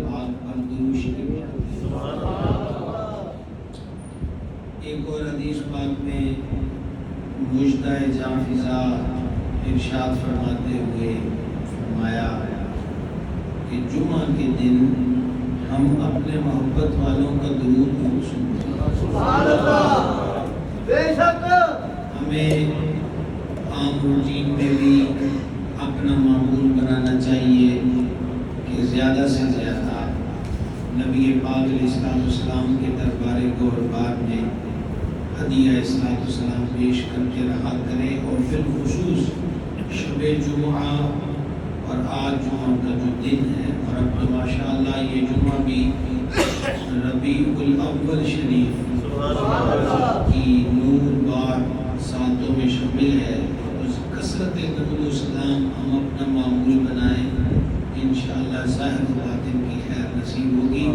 پاک پر درود شریف۔ ایک اور حدیث پاک میں مجدہ جاں فضا ارشاد فرماتے ہوئے فرمایا کہ جمعہ کے دن ہم اپنے محبت والوں کا درود سنتے ہیں۔ سبحان اللہ، بے شک ہمیں عام روٹین میں بھی اپنا معمول بنانا چاہیے کہ زیادہ سے زیادہ نبی پاک علیہ السلام کے دربار گوربار میں ہدیہ الصلوۃ والسلام پیش کر کے رہا کریں، اور بالخصوص شب جمعہ اور آج جمعہ کا جو دن ہے، اور اب تو ماشاءاللہ یہ جمعہ بھی ربیع الاول شریف کی نور بار ساتوں میں شامل ہے۔ اس کثرت درود و سلام ہم اپنا معمول بنائیں، انشاءاللہ ظاہر و باطن کی خیر نصیب ہوگی۔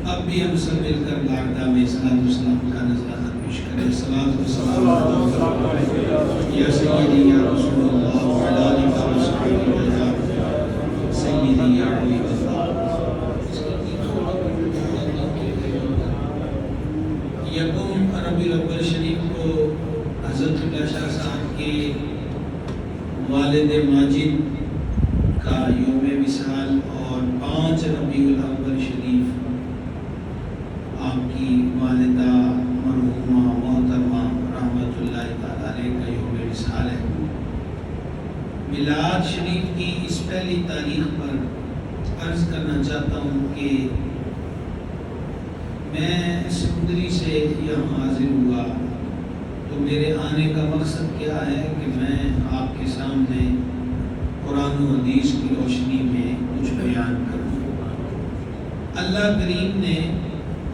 اب بھی ہم سب مل کر بارگاہ میں صلاۃ و سلام کا نذرانہ پیش کریں۔ صلاۃ و سلام یا سیدی یا رسول اللہ وعلی آلہ و صحبہ یا سیدی یا حبیب اللہ۔ یکم ربیع الاول شریف کو حضرت اللہ شاہ صاحب کے والد ماجد کا یوم وصال، اور 5 ربیع الاول شریف آپ کی والدہ مرحومہ محترمہ رحمۃ اللہ تعالی علیہ کا یوم وصال ہے۔ میلاد شریف کی اس پہلی تاریخ پر عرض کرنا چاہتا ہوں کہ میں سمندری سے یہاں حاضر ہوا تو میرے آنے کا مقصد کیا ہے کہ میں آپ کے سامنے قرآن و حدیث کی روشنی میں کچھ بیان کروں۔ اللہ کریم نے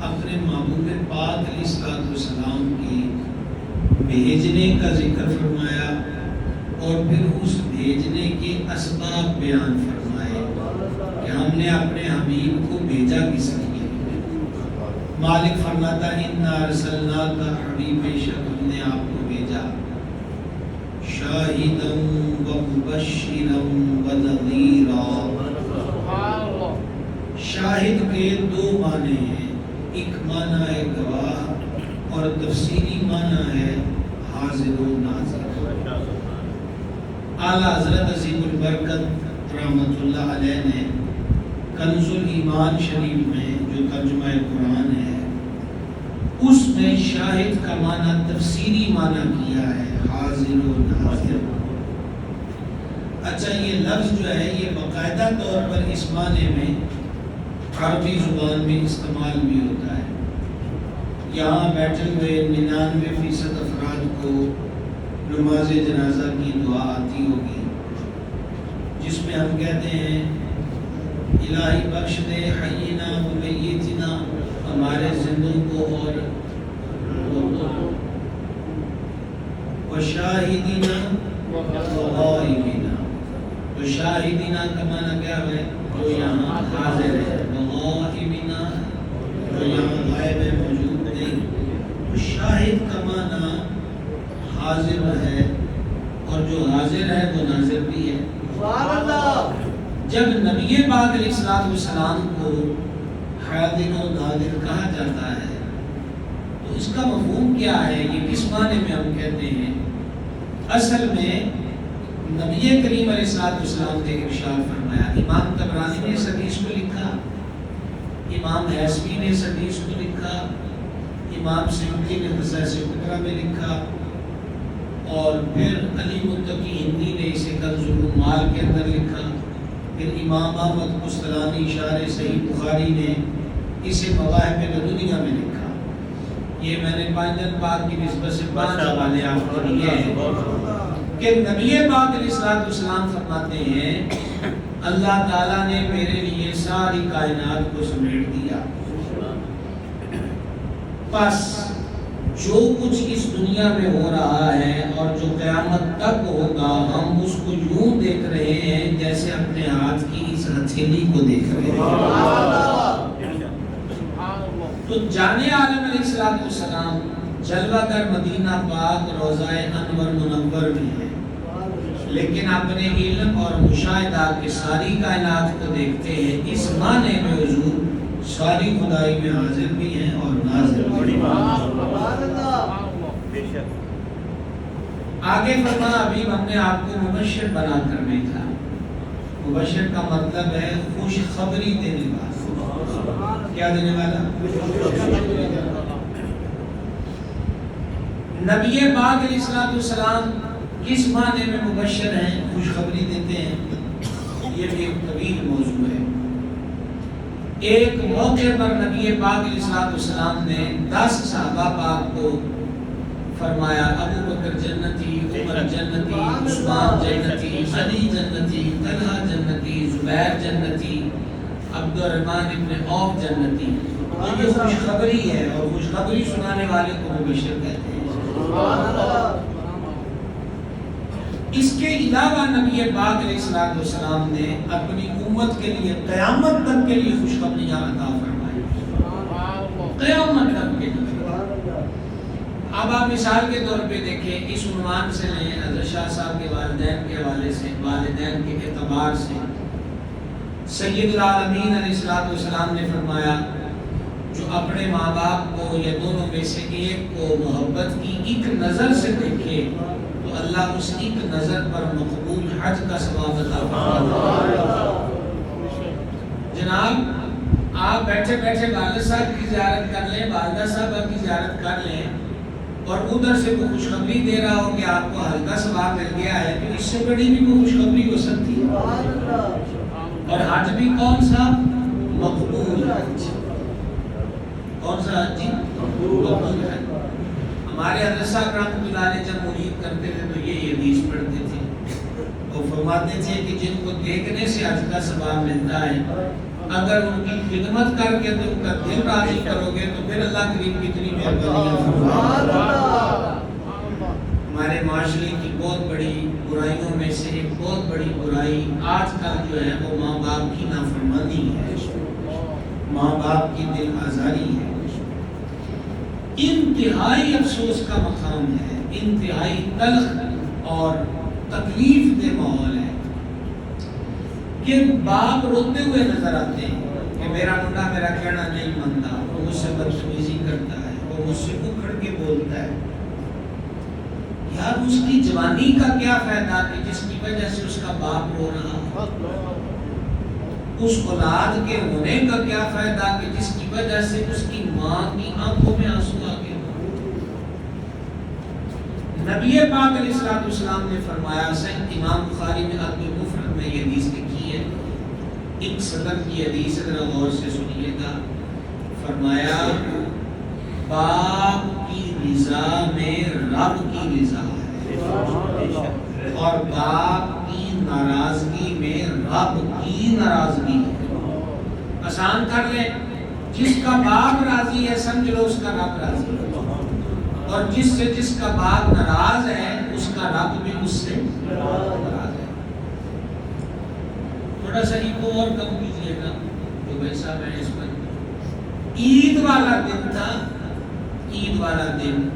اپنے محبوب پاک علیہ السلام کی بھیجنے کا ذکر فرمایا، اور پھر اس بھیجنے کے اسباب بیان فرمائے کہ ہم نے اپنے حبیب کو بھیجا کس لیے۔ مالک فرماتا انا ارسلناک حبیب، بے شک ہم نے آپ کو بھیجا شاہدا و مبشرا و نذیرا۔ شاہد کے 2 معنی ہیں، ایک معنی ہے گواہ اور تفسیری معنی ہے حاضر و ناظر۔ اعلیٰ حضرت عظیم البرکت رحمۃ اللہ علیہ نے کنز الایمان شریف میں جو ترجمہ قرآن ہے اس میں شاہد کا معنی تفسیری معنی کیا ہے حاضر و ناظر۔ اچھا، یہ لفظ جو ہے یہ باقاعدہ طور پر اس معنی میں عربی زبان میں استعمال بھی ہوتا ہے۔ یہاں بیٹھے ہوئے 99% افراد کو نماز جنازہ کی دعا آتی ہوگی، جس میں ہم کہتے ہیں الہی بخش دے حینا و میتنا، ہمارے زندوں کو اور شاہدینا و غائبینا۔ تو شاہدینا کا معنی کیا ہے؟ جو یہاں حاضر ہے، غائبینا جو یہاں غائب ہے، موجود نہیں۔ شاہد کا معنی حاضر ہے، اور جو حاضر ہے وہ ناظر بھی ہے۔ سبحان اللہ۔ جب نبی پاک علیہ السلام کو حاضر و ناظر کہا جاتا ہے تو اس کا مفہوم کیا ہے؟ یہ کس معنی میں ہم کہتے ہیں؟ اصل میں نبی کریم علیہ السلام نے ارشاد فرمایا، امام طبرانی نے اس حدیث کو لکھا، امام حیثمی نے اس حدیث کو لکھا، امام سیوطی نے قصائص کبریٰ میں لکھا، اور پھر علی متقی ہندی نے اسے کنز العمال کے اندر لکھا، پھر امام احمد قسطلانی شارح صحیح بخاری نے اسے مواہب لدنیہ میں لکھا۔ یہ میں نے پانچ پاک کی نسبت سے 5 حوالے آپ کو دیے ہیں کہ نبی پاک علیہ السلام فرماتے ہیں اللہ تعالیٰ نے میرے لیے ساری کائنات کو سمیٹ دیا، بس جو کچھ اس دنیا میں ہو رہا ہے اور جو قیامت تک ہوگا ہم اس کو یوں دیکھ رہے ہیں جیسے اپنے ہاتھ کی اس ہتھیلی کو دیکھ رہے ہیں۔ تو جانے عالم علیہ السلام جلوہ گر مدینہ پاک روضہ انور منور میں ہے، لیکن اپنے علم اور مشاہدہ کے ساری کائنات کو دیکھتے ہیں. اس معنی میں حضور ساری خدائی میں حاضر بھی ہیں اور ناظر بھی ہیں. آگے فرمایا ابھی ہم نے آپ کو مبشر بنا کر بھیجا. مبشر کا مطلب ہے خوش خبری دینے والا. کیا دینے والا؟ نبی پاک علیہ السلام کس معنی میں مبشر ہیں، خوشخبری دیتے ہیں؟ یہ بھی ایک طویل موضوع ہے. ایک موقع پر نبی پاک علیہ السلام نے 10 صحابہ پاک کو فرمایا ابو بکر جنتی، عمر جنتی، عثمان جنتی، علی جنتی، طلحہ جنتی، زبیر جنتی، عبد الرحمن ابن عوف جنتی. یہ خوشخبری ہے اور خوشخبری سنانے والے کو مبشر کہتے ہیں. اس کے علاوہ نبی پاک علیہ السلام نے اپنی امت کے لیے قیامت تک کے لیے خوشخبریاں عطا فرمائی. قیامت تک کے لیے. اب آپ مثال کے طور پہ دیکھیں، اس عنوان سے لیں حضرت شاہ صاحب کے والدین کے حوالے سے، والدین کے اعتبار سے سید العالمین علیہ السلام نے فرمایا جو اپنے ماں باپ کو یا دونوں میں سے ایک کو محبت کی ایک نظر سے دیکھے تو اللہ اس ایک نظر پر مقبول حج کا ثواب عطا فرماتا. جناب آپ بیٹھے بیٹھے والد صاحب کی زیارت کر لیں، والدہ صاحبہ کی زیارت کر لیں اور ادھر سے کوئی خوشخبری دے رہا ہو کہ آپ کو ہلکا ثواب مل گیا ہے، تو اس سے بڑی بھی کوئی خوشخبری ہو سکتی ہے. اور حج بھی کون سا؟ مقبول حج. کون سا حج؟ مقبول حج. ہمارے حضرت صاحب رحمۃ اللہ علیہ جب مرید کرتے تھے تو یہ حدیث پڑھتے تھے. وہ فرماتے تھے کہ جن کو دیکھنے سے حج کا ثواب ملتا ہے، اگر ان کی خدمت کر کے تو ان کا دل راضی کرو گے تو پھر اللہ کریم کتنی مہربانی فرمائے. ہمارے معاشرے کی بہت بڑی برائیوں میں سے ایک بہت بڑی برائی آج کل جو ہے وہ ماں باپ کی نافرمانی ہے، ماں باپ کی دل آزاری ہے. انتہائی افسوس کا مقام ہے، انتہائی تلخ اور تکلیف دہ ماحول ہے کہ باپ روتے ہوئے نظر آتے ہیں کہ میرا منڈا میرا کہنا نہیں مانتا، وہ مجھ سے بدتمیزی کرتا ہے، وہ مجھ سے اکھڑ کے بولتا ہے. یار اس کی جوانی کا کیا فائدہ کہ جس کی وجہ سے اس کا باپ رو رہا؟ اس اولاد کے ہونے کا کیا فائدہ کہ جس کی وجہ سے اس کی ماں کی آنکھوں میں آنسو آ گئے؟ نبی پاک علیہ السلام نے فرمایا، صحیح امام بخاری میں ادب المفرد میں یہ حدیث لکھی ہے، ایک صدر کی حدیث ذرا غور سے سنیے گا. فرمایا باپ کی رضا میں رب کی رضا ہے اور باپ کی ناراضگی میں رب کی ناراضگی ہے. آسان کر لیں، جس کا باپ راضی ہے سمجھ لو اس کا رب راضی ہے، اور جس سے جس کا باپ ناراض ہے اس کا رب بھی اس سے ناراض ہے. تھوڑا سا ایگو اور کم کیجیے گا جو بھائی صاحب ہیں اس پر. عید والا دن تھا، عید والا دن،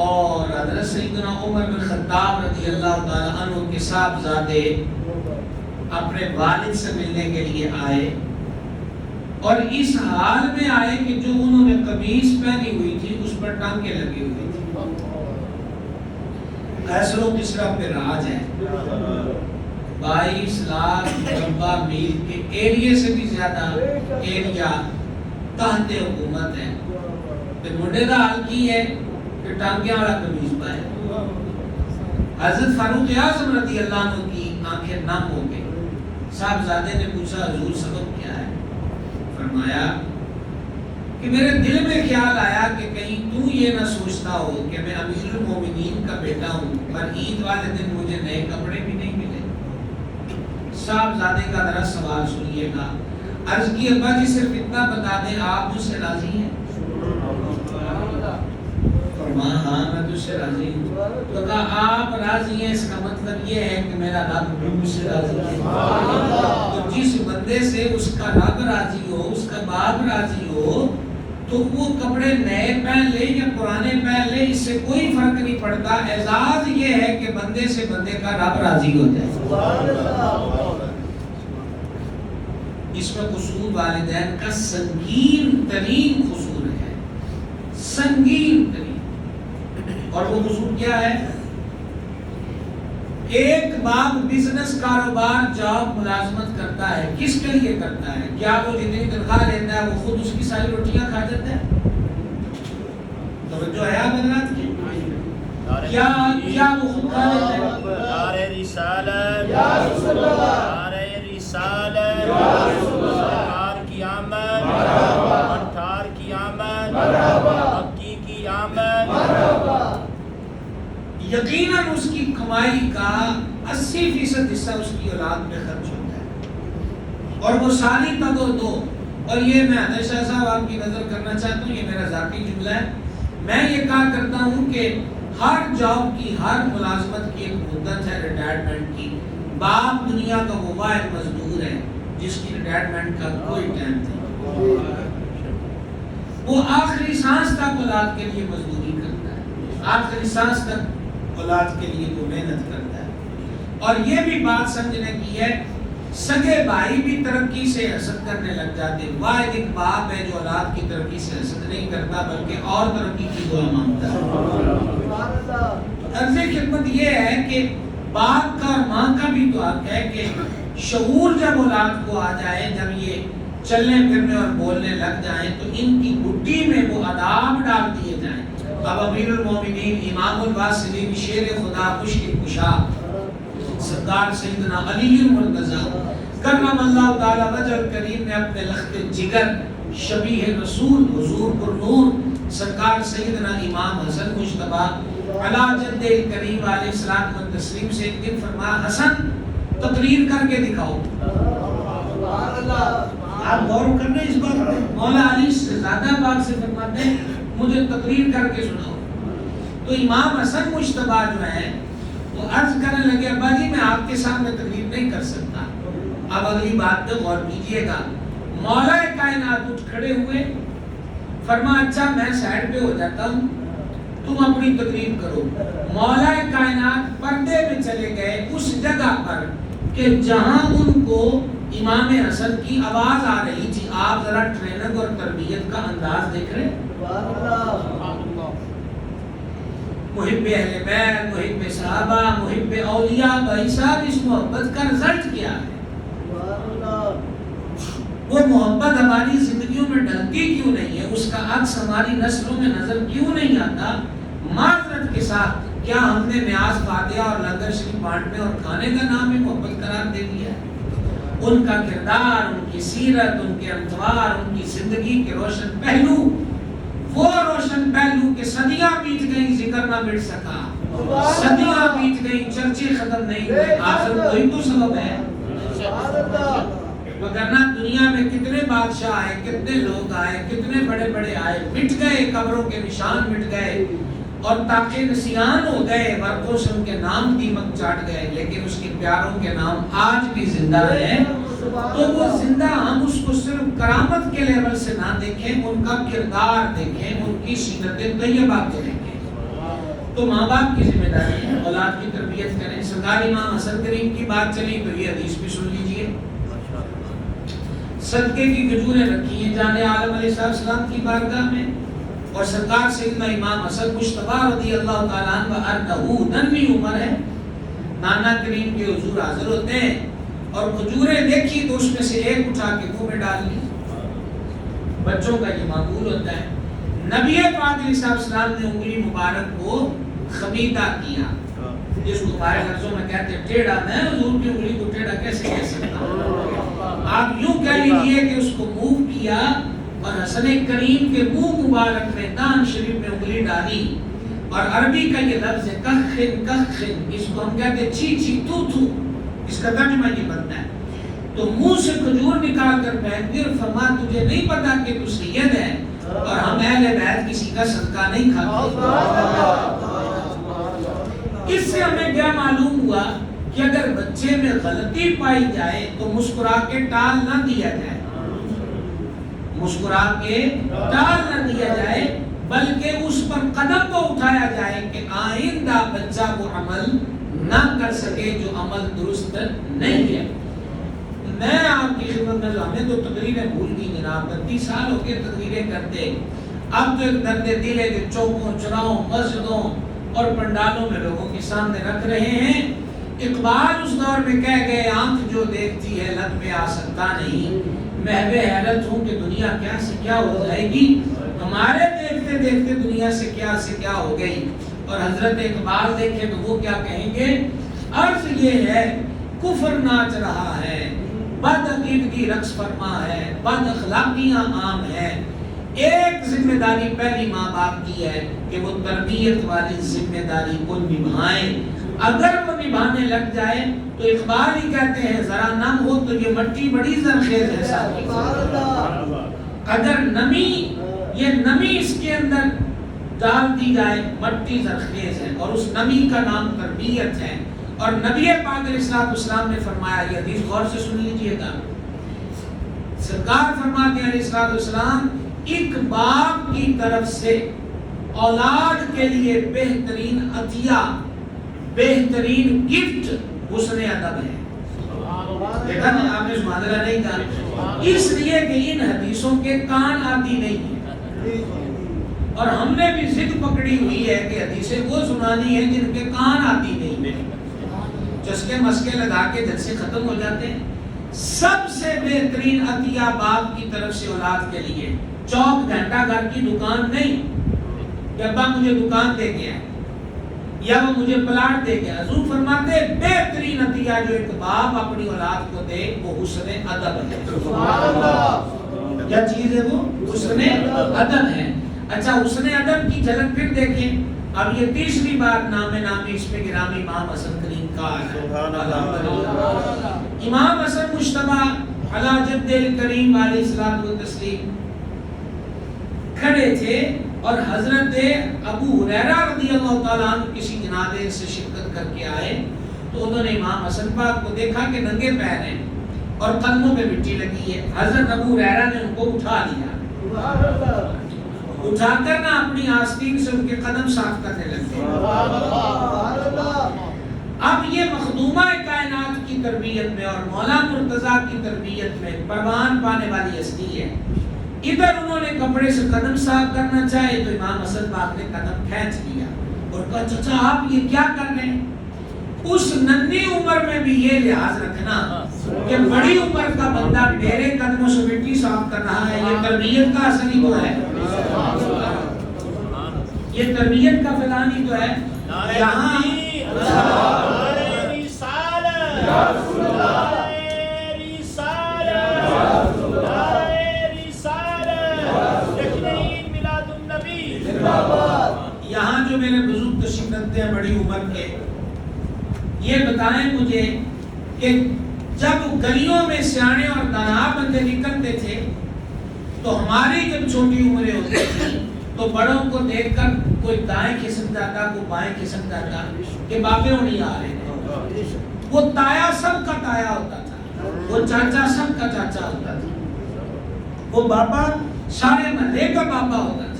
اور حضرت سیدنا عمر بن خطاب رضی اللہ تعالی عنہ کے صاحبزادے اپنے والد سے ملنے کے لیے آئے، اور اس حال میں آئے کہ جو انہوں نے قمیص پہنی ہوئی تھی اس پر ٹانکے لگی ہوئی تھی. قیصر و کسریٰ پہ راج ہے، 22 لاکھ مربع میل کے ایریے سے بھی زیادہ ایریا تحت حکومت ہے. پھر منڈے کا حال کی ہے کہ ٹانکیاں والا قمیص پائے. حضرت فاروق اعظم رضی اللہ عنہ کی آنکھیں نم ہو گئی. صاحبزادے نے پوچھا حضور سبب کیا ہے؟ فرمایا کہ میرے دل میں خیال آیا کہ کہیں تو یہ نہ سوچتا ہو کہ میں امیر المومنین کا بیٹا ہوں پر عید والے دن مجھے نئے کپڑے بھی نہیں ملے. صاحبزادے کا ذرا سوال سنیے گا. عرض کی ابا جی صرف اتنا بتا دیں آپ مجھ سے راضی ہیں؟ فرمایا ہاں میں تجھ سے راضی ہوں. تو کہا آپ راضی ہیں اس کا مطلب یہ ہے کہ میرا رب بھی مجھ سے راضی ہے. تو جس بندے سے اس کا رب راضی ہو، اس کا باپ راضی ہو، تو وہ کپڑے نئے پہن لے یا پرانے پہن لے اس سے کوئی فرق نہیں پڑتا، اعزاز یہ ہے کہ بندے سے بندے کا رب راضی ہو جائے۔ اس میں قصور والدین کا سنگین ترین قصور ہے، سنگین ترین۔ اور وہ قصور کیا ہے؟ ایک باپ بزنس، کاروبار، جاب، ملازمت کرتا ہے، کس کے لیے کرتا ہے؟ کیا وہ جتنی تنخواہ لیتا ہے وہ خود اس کی ساری روٹیاں کھا جاتا ہے؟ توجہ ہے آپ حضرات کی؟ کیا وہ خود کھا لیتا ہے؟ نعرہ رسالت یا رسول اللہ، نعرہ رسالت یا رسول اللہ، سرکار کی آمد مرحبا، اٹھار کی آمد مرحبا، مکی کی آمد مرحبا۔ یقیناً اس کی کمائی کا 80% حصہ اس کی اولاد پہ خرچ ہوتا ہے، اور وہ ساری تگ و دو۔ اور یہ میں حضرت شاہ صاحب آپ کی نظر کرنا چاہتا ہوں، یہ میرا ذاتی جملہ ہے، میں یہ کہا کرتا ہوں کہ ہر جاب کی، ہر ملازمت کی ایک مدت ہے ریٹائرمنٹ کی۔ باپ دنیا کا وہ واحد مزدور ہے جس کی ریٹائرمنٹ کا کوئی ٹائم نہیں، وہ آخری سانس تک اولاد کے لیے مزدوری کرتا ہے، آخری سانس تک اولاد کے لیے وہ محنت کرتا ہے۔ اور یہ بھی بات سمجھنے کی ہے، سگے بھائی بھی ترقی سے حسد کرنے لگ جاتے، واحد ایک باپ ہے جو اولاد کی ترقی سے حسد نہیں کرتا بلکہ اور ترقی کی دعا مانگتا ہے۔ عرض خدمت یہ ہے کہ باپ کا اور ماں کا بھی تو حق ہے کہ شعور جب اولاد کو آ جائے، جب یہ چلنے پھرنے اور بولنے لگ جائیں تو ان کی گڈی میں وہ آداب ڈال دیے جائیں۔ اب امیر المومنین امام الواصلین شیر خدا مشکل کشا سردار سیدنا علی المرتضیٰ کرم اللہ تعالی وجہ الکریم نے اپنے لخت جگر شبیہ رسول حضور پر نور سرکار سیدنا امام حسن مجتبیٰ علی جد کریم علیہ السلام و تسلیم سے ایک دن فرمایا، حسن تقریر کر کے دکھاؤ۔ آپ غور کر رہے ہیں اس بات پہ؟ مولا علی سے زیادہ بات سے فرماتے ہیں مجھے تقریر کر کے سناؤ۔ تو امام حسن مجتبیٰ جو ہے وہ عرض کرنے لگے، ابا جی میں آپ کے سامنے تقریر نہیں کر سکتا۔ اب اگلی بات پہ غور کیجئے گا، مولا کائنات اٹھ کھڑے ہوئے، فرمایا اچھا میں سائڈ پہ ہو جاتا ہوں، تم اپنی تقریر کرو۔ مولا کائنات پردے میں چلے گئے اس جگہ پر کہ جہاں ان کو امام حسن کی آواز آ رہی تھی۔ آپ ذرا ٹریننگ اور تربیت کا انداز دیکھ رہے ہیں۔ محب اہل بیت، محب صحابہ، محب اولیاء، بھائی صاحب اس محبت کا رزلٹ کیا ہے؟ وہ محبت ہماری زندگیوں میں ڈھلتی کیوں نہیں ہے؟ اس کا عکس ہماری نسلوں میں نظر کیوں نہیں آتا؟ معذرت کے ساتھ کیا ہم نے نیاز فاتحہ اور لنگر شریف بانٹنے اور کھانے کا نام ہی محبت قرار دے دیا ہے؟ ان کا کردار، ان کی سیرت، ان کے انوار، ان کی زندگی کے روشن پہلو، وہ روشن پہلو کہ صدیاں بیت گئی ذکر نہ مٹ سکا، صدیاں بیت گئی چرچے ختم نہیں ہوئے، آخر وہی تو سبب ہے۔ وگرنہ دنیا میں کتنے بادشاہ آئے، کتنے لوگ آئے، کتنے بڑے بڑے آئے، مٹ گئے، قبروں کے نشان مٹ گئے اور تاکہ نسیان ہو گئے، ورقوں سے ان کے نام دیمک چاٹ گئے، لیکن اس کے پیاروں کے نام آج بھی زندہ ہیں۔ تو وہ زندہ ہم اس کو صرف کرامت کے لیول سے نہ دیکھیں، ان کا کردار دیکھیں، ان کی سیرت طیبہ کو دیکھیں۔ تو ماں باپ کی ذمہ داری ہے اولاد کی تربیت کریں۔ سرکار امام حسن کریم کی بات چلی تو یہ حدیث بھی سن لیجئے، صدقے کی کھجوریں رکھی ہیں جان عالم علیہ السلام کی بارگاہ میں، اور سرکار سیدنا امام حسن مجتبیٰ رضی اللہ تعالیٰ عنہ ارنہو ننوی عمر ہے، نانا کریم کے حضور حاضر ہوتے ہیں اور کھجوریں دیکھی تو اس میں سے ایک اٹھا کے منہ میں ڈال لی۔ بچوں کا یہ معمول ہوتا ہے۔ نبی پاک علیہ السلام نے انگلی مبارک کو خمیدہ کیا، جس کو ہمارے لفظوں میں کہتے ہیں ٹیڑھا۔ میں حضور کی انگلی کو ٹیڑھا کیسے کہہ سکتا ہوں؟ آپ یوں کہہ لیجئے کہ اس کو موو کیا اور حسن کریم کے منہ مبارک میں دان شریف میں انگلی ڈالی۔ اور عربی کا یہ لفظ ہے کخن کخن، اس کو ہم کہتے ہیں چھی چھی تو تو، اس کا ترجمہ یہ بنتا ہے۔ تو منہ سے کھجور نکال کر پھینک دی اور فرمایا تجھے نہیں پتا کہ تو سید ہے اور ہم اہل بیت کسی کا صدقہ نہیں کھاتے۔ اس سے ہمیں کیا معلوم ہوا کہ اگر بچے میں غلطی پائی جائے تو مسکرا کے ٹال نہ دیا جائے، مسکرا کے ٹال نہ دیا جائے، بلکہ اس پر قدم کو اٹھایا جائے کہ آئندہ بچہ وہ عمل نہ کر سکے جو عمل درست نہیں ہے۔ میں آپ کی خدمت میں، ہمیں تو تقریریں بھول گئی جناب، 30 سال ہو گئے تقریریں کرتے، اب تو ایک درد دل ہے کہ چوکوں، چراہوں، مسجدوں اور پنڈالوں میں لوگوں کے سامنے رکھ رہے ہیں۔ اقبال اس دور میں کہہ گئے، آنکھ جو دیکھتی ہے لب پہ آ سکتا نہیں، محو حیرت ہوں کہ دنیا کیا سے کیا ہو جائے گی۔ ہمارے دیکھتے دیکھتے دنیا سے کیا ہو گئی، اور حضرت اقبال دیکھیں تو وہ کیا کہیں گے، عرض یہ ہے کفر ناچ رہا ہے، بد عقیدگی رقص فرما ہے، بد اخلاقیاں عام ہے۔ ایک ذمہ داری پہلی ماں باپ کی ہے کہ وہ تربیت والی ذمہ داری کو نبھائیں۔ اگر وہ نبھانے لگ جائے تو اقبال ہی کہتے ہیں ذرا نم ہو تو یہ مٹی بڑی زرخیز ہے ساتھی۔ اگر نمی، یہ نمی اس کے اندر ڈال دی جائے، مٹی زرخیز ہے، اور اس نمی کا نام تربیت ہے۔ اور نبی پاک علیہ السلام نے فرمایا، یہ حدیث غور سے سن لیجئے گا، سرکار فرماتے ہیں علیہ السلام، ایک باپ کی طرف سے اولاد کے لیے بہترین عطیہ، بہترین گفٹ حسن ادب ہے۔ دیکھا نا آپ نے سبحان اللہ نہیں کہا، اس لیے کہ ان حدیثوں کے کان آتی نہیں ہیں، اور ہم نے بھی ضد پکڑی ہوئی ہے کہ حدیثیں وہ سنانی ہیں جن کے کان آتی نہیں، چسکے مسکے لگا کے جلسے ختم ہو جاتے ہیں۔ سب سے بہترین عطیہ باپ کی طرف سے اولاد کے لیے چوک گھنٹہ گھر کی دکان نہیں کہ ابا مجھے دکان دے گیا یا وہ مجھے پلاٹ دے گیا۔ حضور فرماتے بہترین عطیہ جو ایک باپ اپنی اولاد کو دے وہ حسن ادب ہے۔ سبحان اللہ، کیا چیز ہے وہ؟ حسن ادب ہے۔ اچھا، حسن ادب کی جھلک پھر دیکھیں، اب یہ تیسری بار نام نامی اس میں گرامی امام حسن کریم کا ہے۔ امام حسن مجتبی علی جد الکریم علیہ الصلوۃ والتسلیم کھڑے تھے، اور حضرت ابو ہریرہ رضی اللہ تعالیٰ عنہ کسی جنازے سے شرکت کر کے آئے، تو انہوں نے امام حسن پاک کو دیکھا کہ ننگے پیر ہیں اور قدموں پہ مٹی لگی ہے۔ حضرت ابو ہریرہ نے ان کو اٹھا لیا، اٹھا کر نہ اپنی آستین سے ان کے قدم صاف کرنے لگے۔ اب یہ مخدومہ کائنات کی تربیت میں اور مولا مرتضیٰ کی تربیت میں پروان پانے والی ہستی ہے۔ ادھر انہوں نے کپڑے سے قدم صاف کرنا چاہے تو امام حسن پاک نے قدم کھینچ لیا اور کہا چچا آپ یہ کیا کر رہے ہیں؟ اس ننھی عمر میں بھی یہ لحاظ رکھنا کہ بڑی عمر کا بندہ میرے قدموں سے مٹی صاف کر رہا ہے، یہ تربیت کا اثر ہی تو ہے، یہ تربیت کا فیضان ہی تو ہے۔ یہاں یہاں جو میرے بزرگ تشریف رکھتے ہیں بڑی عمر کے، یہ بتائیں مجھے کہ جب گلیوں میں سیانے اور دانا بندے نکلتے تھے تو ہماری جب چھوٹی عمریں ہوتی تھی تو بڑوں کو دیکھ کر کوئی دائیں کھسک جاتا، کوئی بائیں کھسک جاتا کہ بابے نہیں آ رہے ہیں۔ وہ تایا سب کا تایا ہوتا تھا، وہ چاچا سب کا چاچا ہوتا تھا، وہ بابا سارے محلے کا بابا ہوتا تھا،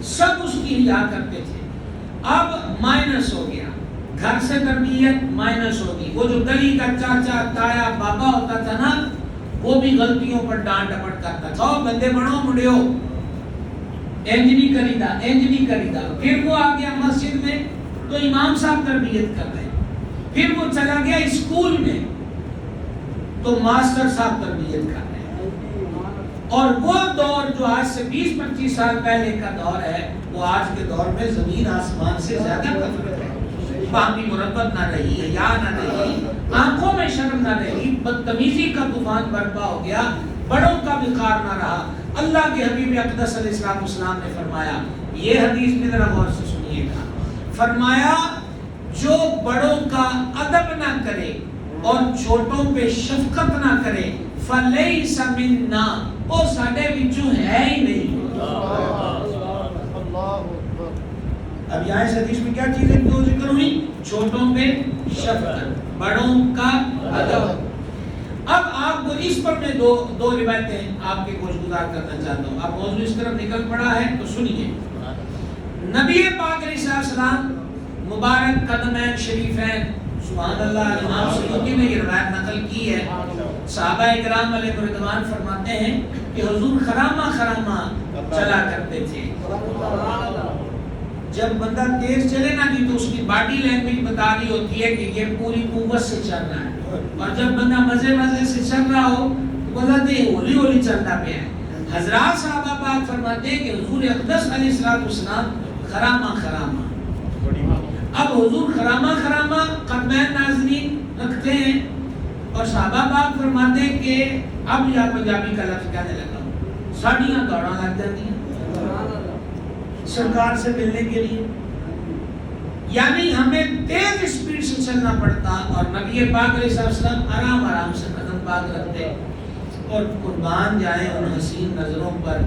سب اس کی حیا کرتے تھے۔ اب مائنس ہو گیا، گھر سے تربیت مائنس ہوگی، وہ جو گلی کا چاچا تایا بابا ہوتا تھا نا، وہ بھی غلطیوں پر ڈانٹ ڈپٹ کرتا تھا، بندے بڑھو مڑیو انجنی کریدا انجنی کریدا۔ پھر وہ آ گیا مسجد میں تو امام صاحب تربیت کر رہے، پھر وہ چلا گیا اسکول میں تو ماسٹر صاحب تربیت کر رہے ہیں۔ اور وہ دور جو آج سے 20-25 سال پہلے کا دور ہے، وہ آج کے دور میں زمین آسمان سے زیادہ فرق ہے۔ باقی مربت نہ رہی، حیا نہ رہی، آنکھوں میں شرم نہ رہی، بدتمیزی کا طوفان برپا ہو گیا، بڑوں کا وقار نہ رہا۔ اللہ کے حبیب اقدس علیہ السلام نے فرمایا، یہ حدیث میں ذرا غور سے سنیے گا، فرمایا جو بڑوں کا ادب نہ کرے اور چھوٹوں پہ شفقت نہ کرے فلیس منا، وہ ساڈے وچوں ہے ہی نہیں۔ اب یہاں اس حدیث میں کیا چیزیں دو ذکر ہوئی؟ چھوٹوں پہ شفقت، بڑوں کا ادب۔ اب آپ آپ کو اس پر میں دو روایتیں آپ کے گوش گزار کرنا چاہتا ہوں. اب موضوع اس طرف نکل پڑا ہے تو سنیے. نبی پاک علیہ السلام مبارک قدمین شریفین سبحان اللہ امام سیوطی نے یہ روایت نقل کی ہے. صحابہ اکرام علیہ رضوان فرماتے ہیں کہ حضور خرامہ خرامہ چلا کرتے تھے. جب بندہ تیز چلے نا جی تو اس کی باڈی لینگویج بتا رہی ہوتی ہے کہ یہ پوری قوت سے چل رہا ہے, اور جب بندہ مزے مزے سے چل رہا ہو تو بتاتے ہیں ہولی ہولی چلتا پہ ہے. حضرات صحابہ پاک فرماتے ہیں کہ حضور اقدس علیہ السلام خرامہ خرامہ. اب حضور خرامہ خرامہ قدمین ناظرین رکھتے ہیں اور صحابہ پاک فرماتے ہیں کہ اب یا پنجابی کا لفظ کہنے لگا ساڑیاں دوڑاں لگ جاتی ہیں سرکار سے ملنے کے لیے. یعنی ہمیں تیز اسپیڈ سے چلنا پڑتا اور نبی پاک علیہ السلام آرام آرام سے قدم پاک رکھتے. اور قربان جائیں ان حسین نظروں پر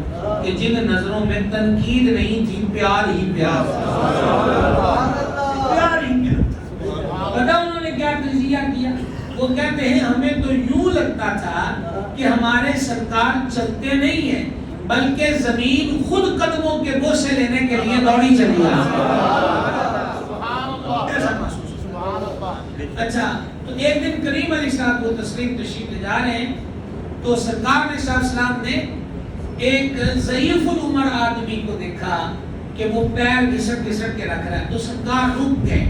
کہ جن نظروں میں تنقید نہیں تھی, پیار ہی پیار پیار ہی پیار. پتہ انہوں نے کیا تجزیہ کیا؟ وہ کہتے ہیں ہمیں تو یوں لگتا تھا کہ ہمارے سرکار چلتے نہیں ہیں بلکہ زمین خود قدموں کے بوسے لینے کے لیے دوڑی چلی ہے. اچھا تو ایک دن کریم علیہ السلام وہ تسلیم تشریف لے جا رہے ہیں تو سرکار علیہ السلام نے ایک ضعیف العمر آدمی کو دیکھا کہ وہ پیر گھسٹ گھسٹ کے رکھ رہا ہے تو سرکار رک گئے.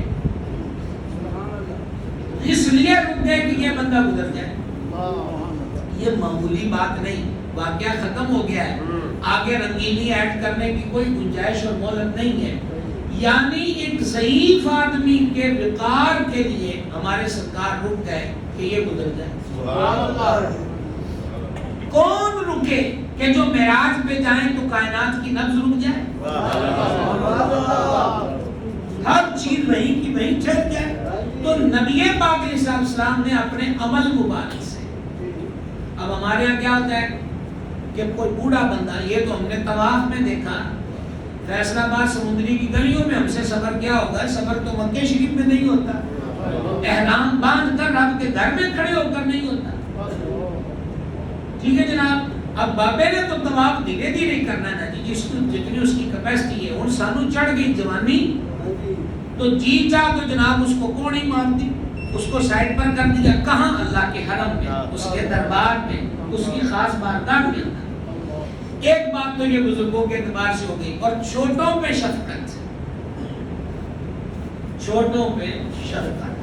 اس لیے رک گئے کہ یہ بندہ گزر جائے. یہ معمولی بات نہیں, واقعہ ختم ہو گیا ہے, آگے رنگینی ایڈ کرنے کی کوئی گنجائش اور مہلت نہیں ہے. یعنی ایک ضعیف آدمی کے وقار کے لیے ہمارے سرکار رک گئے کہ یہ گزر جائے. کون رکے کہ جو معراج پہ جائیں تو کائنات کی نبض رک جائے, ہر چیز وہیں کی وہیں ٹھہر جائے. تو نبی پاک علیہ السلام نے اپنے عمل مبارک سے, اب ہمارے یہاں کیا ہوتا ہے کہ کوئی بوڑھا بندہ, یہ تو ہم نے طواف میں دیکھا فیصل آباد سمندری کی گلیوں میں, ہم سے سفر کیا ہوگا, سفر تو مکہ شریف میں نہیں ہوتا, احرام باندھ کر رب کے گھر میں کھڑے ہو کر نہیں ہوتا. ٹھیک ہے جناب. اب بابے نے تو طواف دھیرے دھیرے کرنا ہے جی, جتنی اس کی کیپیسٹی ہے. ان سانو چڑھ گئی جوانی تو جی چاہ تو جناب اس کو کوڑی مار دی, اس کو سائڈ پر کر دیا. کہاں؟ اللہ کے حرم میں, اس کے دربار میں, اس کی خاص بارگاہ میں. ایک بات تو یہ بزرگوں کے اعتبار سے ہو گئی. اور چھوٹوں پہ شفقت, چھوٹوں پہ شفقت.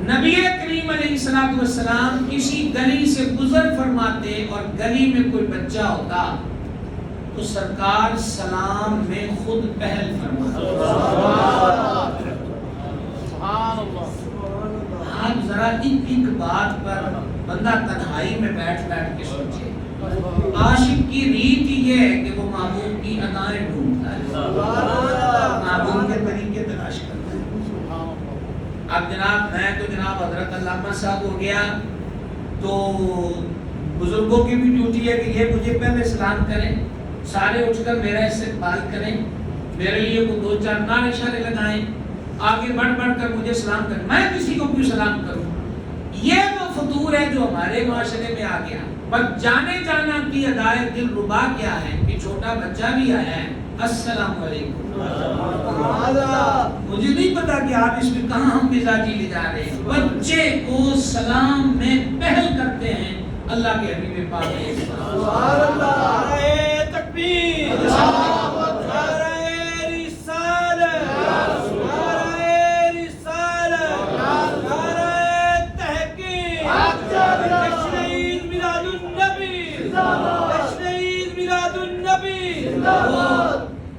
نبی کریم علیہ السلام کسی گلی سے گزر فرماتے اور گلی میں کوئی بچہ ہوتا تو سرکار سلام میں خود پہل فرماتے. آپ ذرا ایک بات پر بندہ تنہائی میں بیٹھ بیٹھ کے سوچے. عاشق کی ریت یہ ہے کہ وہ محبوب کی ادائیں ڈھونڈتا ہے, محبوب کے طریقے تلاش کرتا ہے. اب جناب میں تو جناب حضرت علامہ صاحب ہو گیا تو بزرگوں کی بھی ڈیوٹی ہے کہ یہ مجھے پہلے سلام کریں, سارے اٹھ کر میرا استقبال کریں, میرے لیے کو دو چار نعرے اشارے لگائیں, آگے بڑھ بڑھ کر مجھے سلام کریں. میں کسی کو کیوں سلام کروں؟ یہ وہ فطور ہے جو ہمارے معاشرے میں آ گیا. پر جانے جانا کی ادائے دل ربا کیا ہے کہ چھوٹا بچہ بھی آیا ہے, السلام علیکم. مجھے نہیں پتا کہ آپ اس میں کہاں ہم مزاجی لے جا رہے ہیں. بچے کو سلام میں پہل کرتے ہیں اللہ کے حبیب پاک علیہ السلام. سبحان اللہ, نعرہ تکبیر, نعرہ رسالت, نعرہ رسالت, نعرہ تحقیق, جشن عید میلاد النبی, جشن عید میلاد النبی.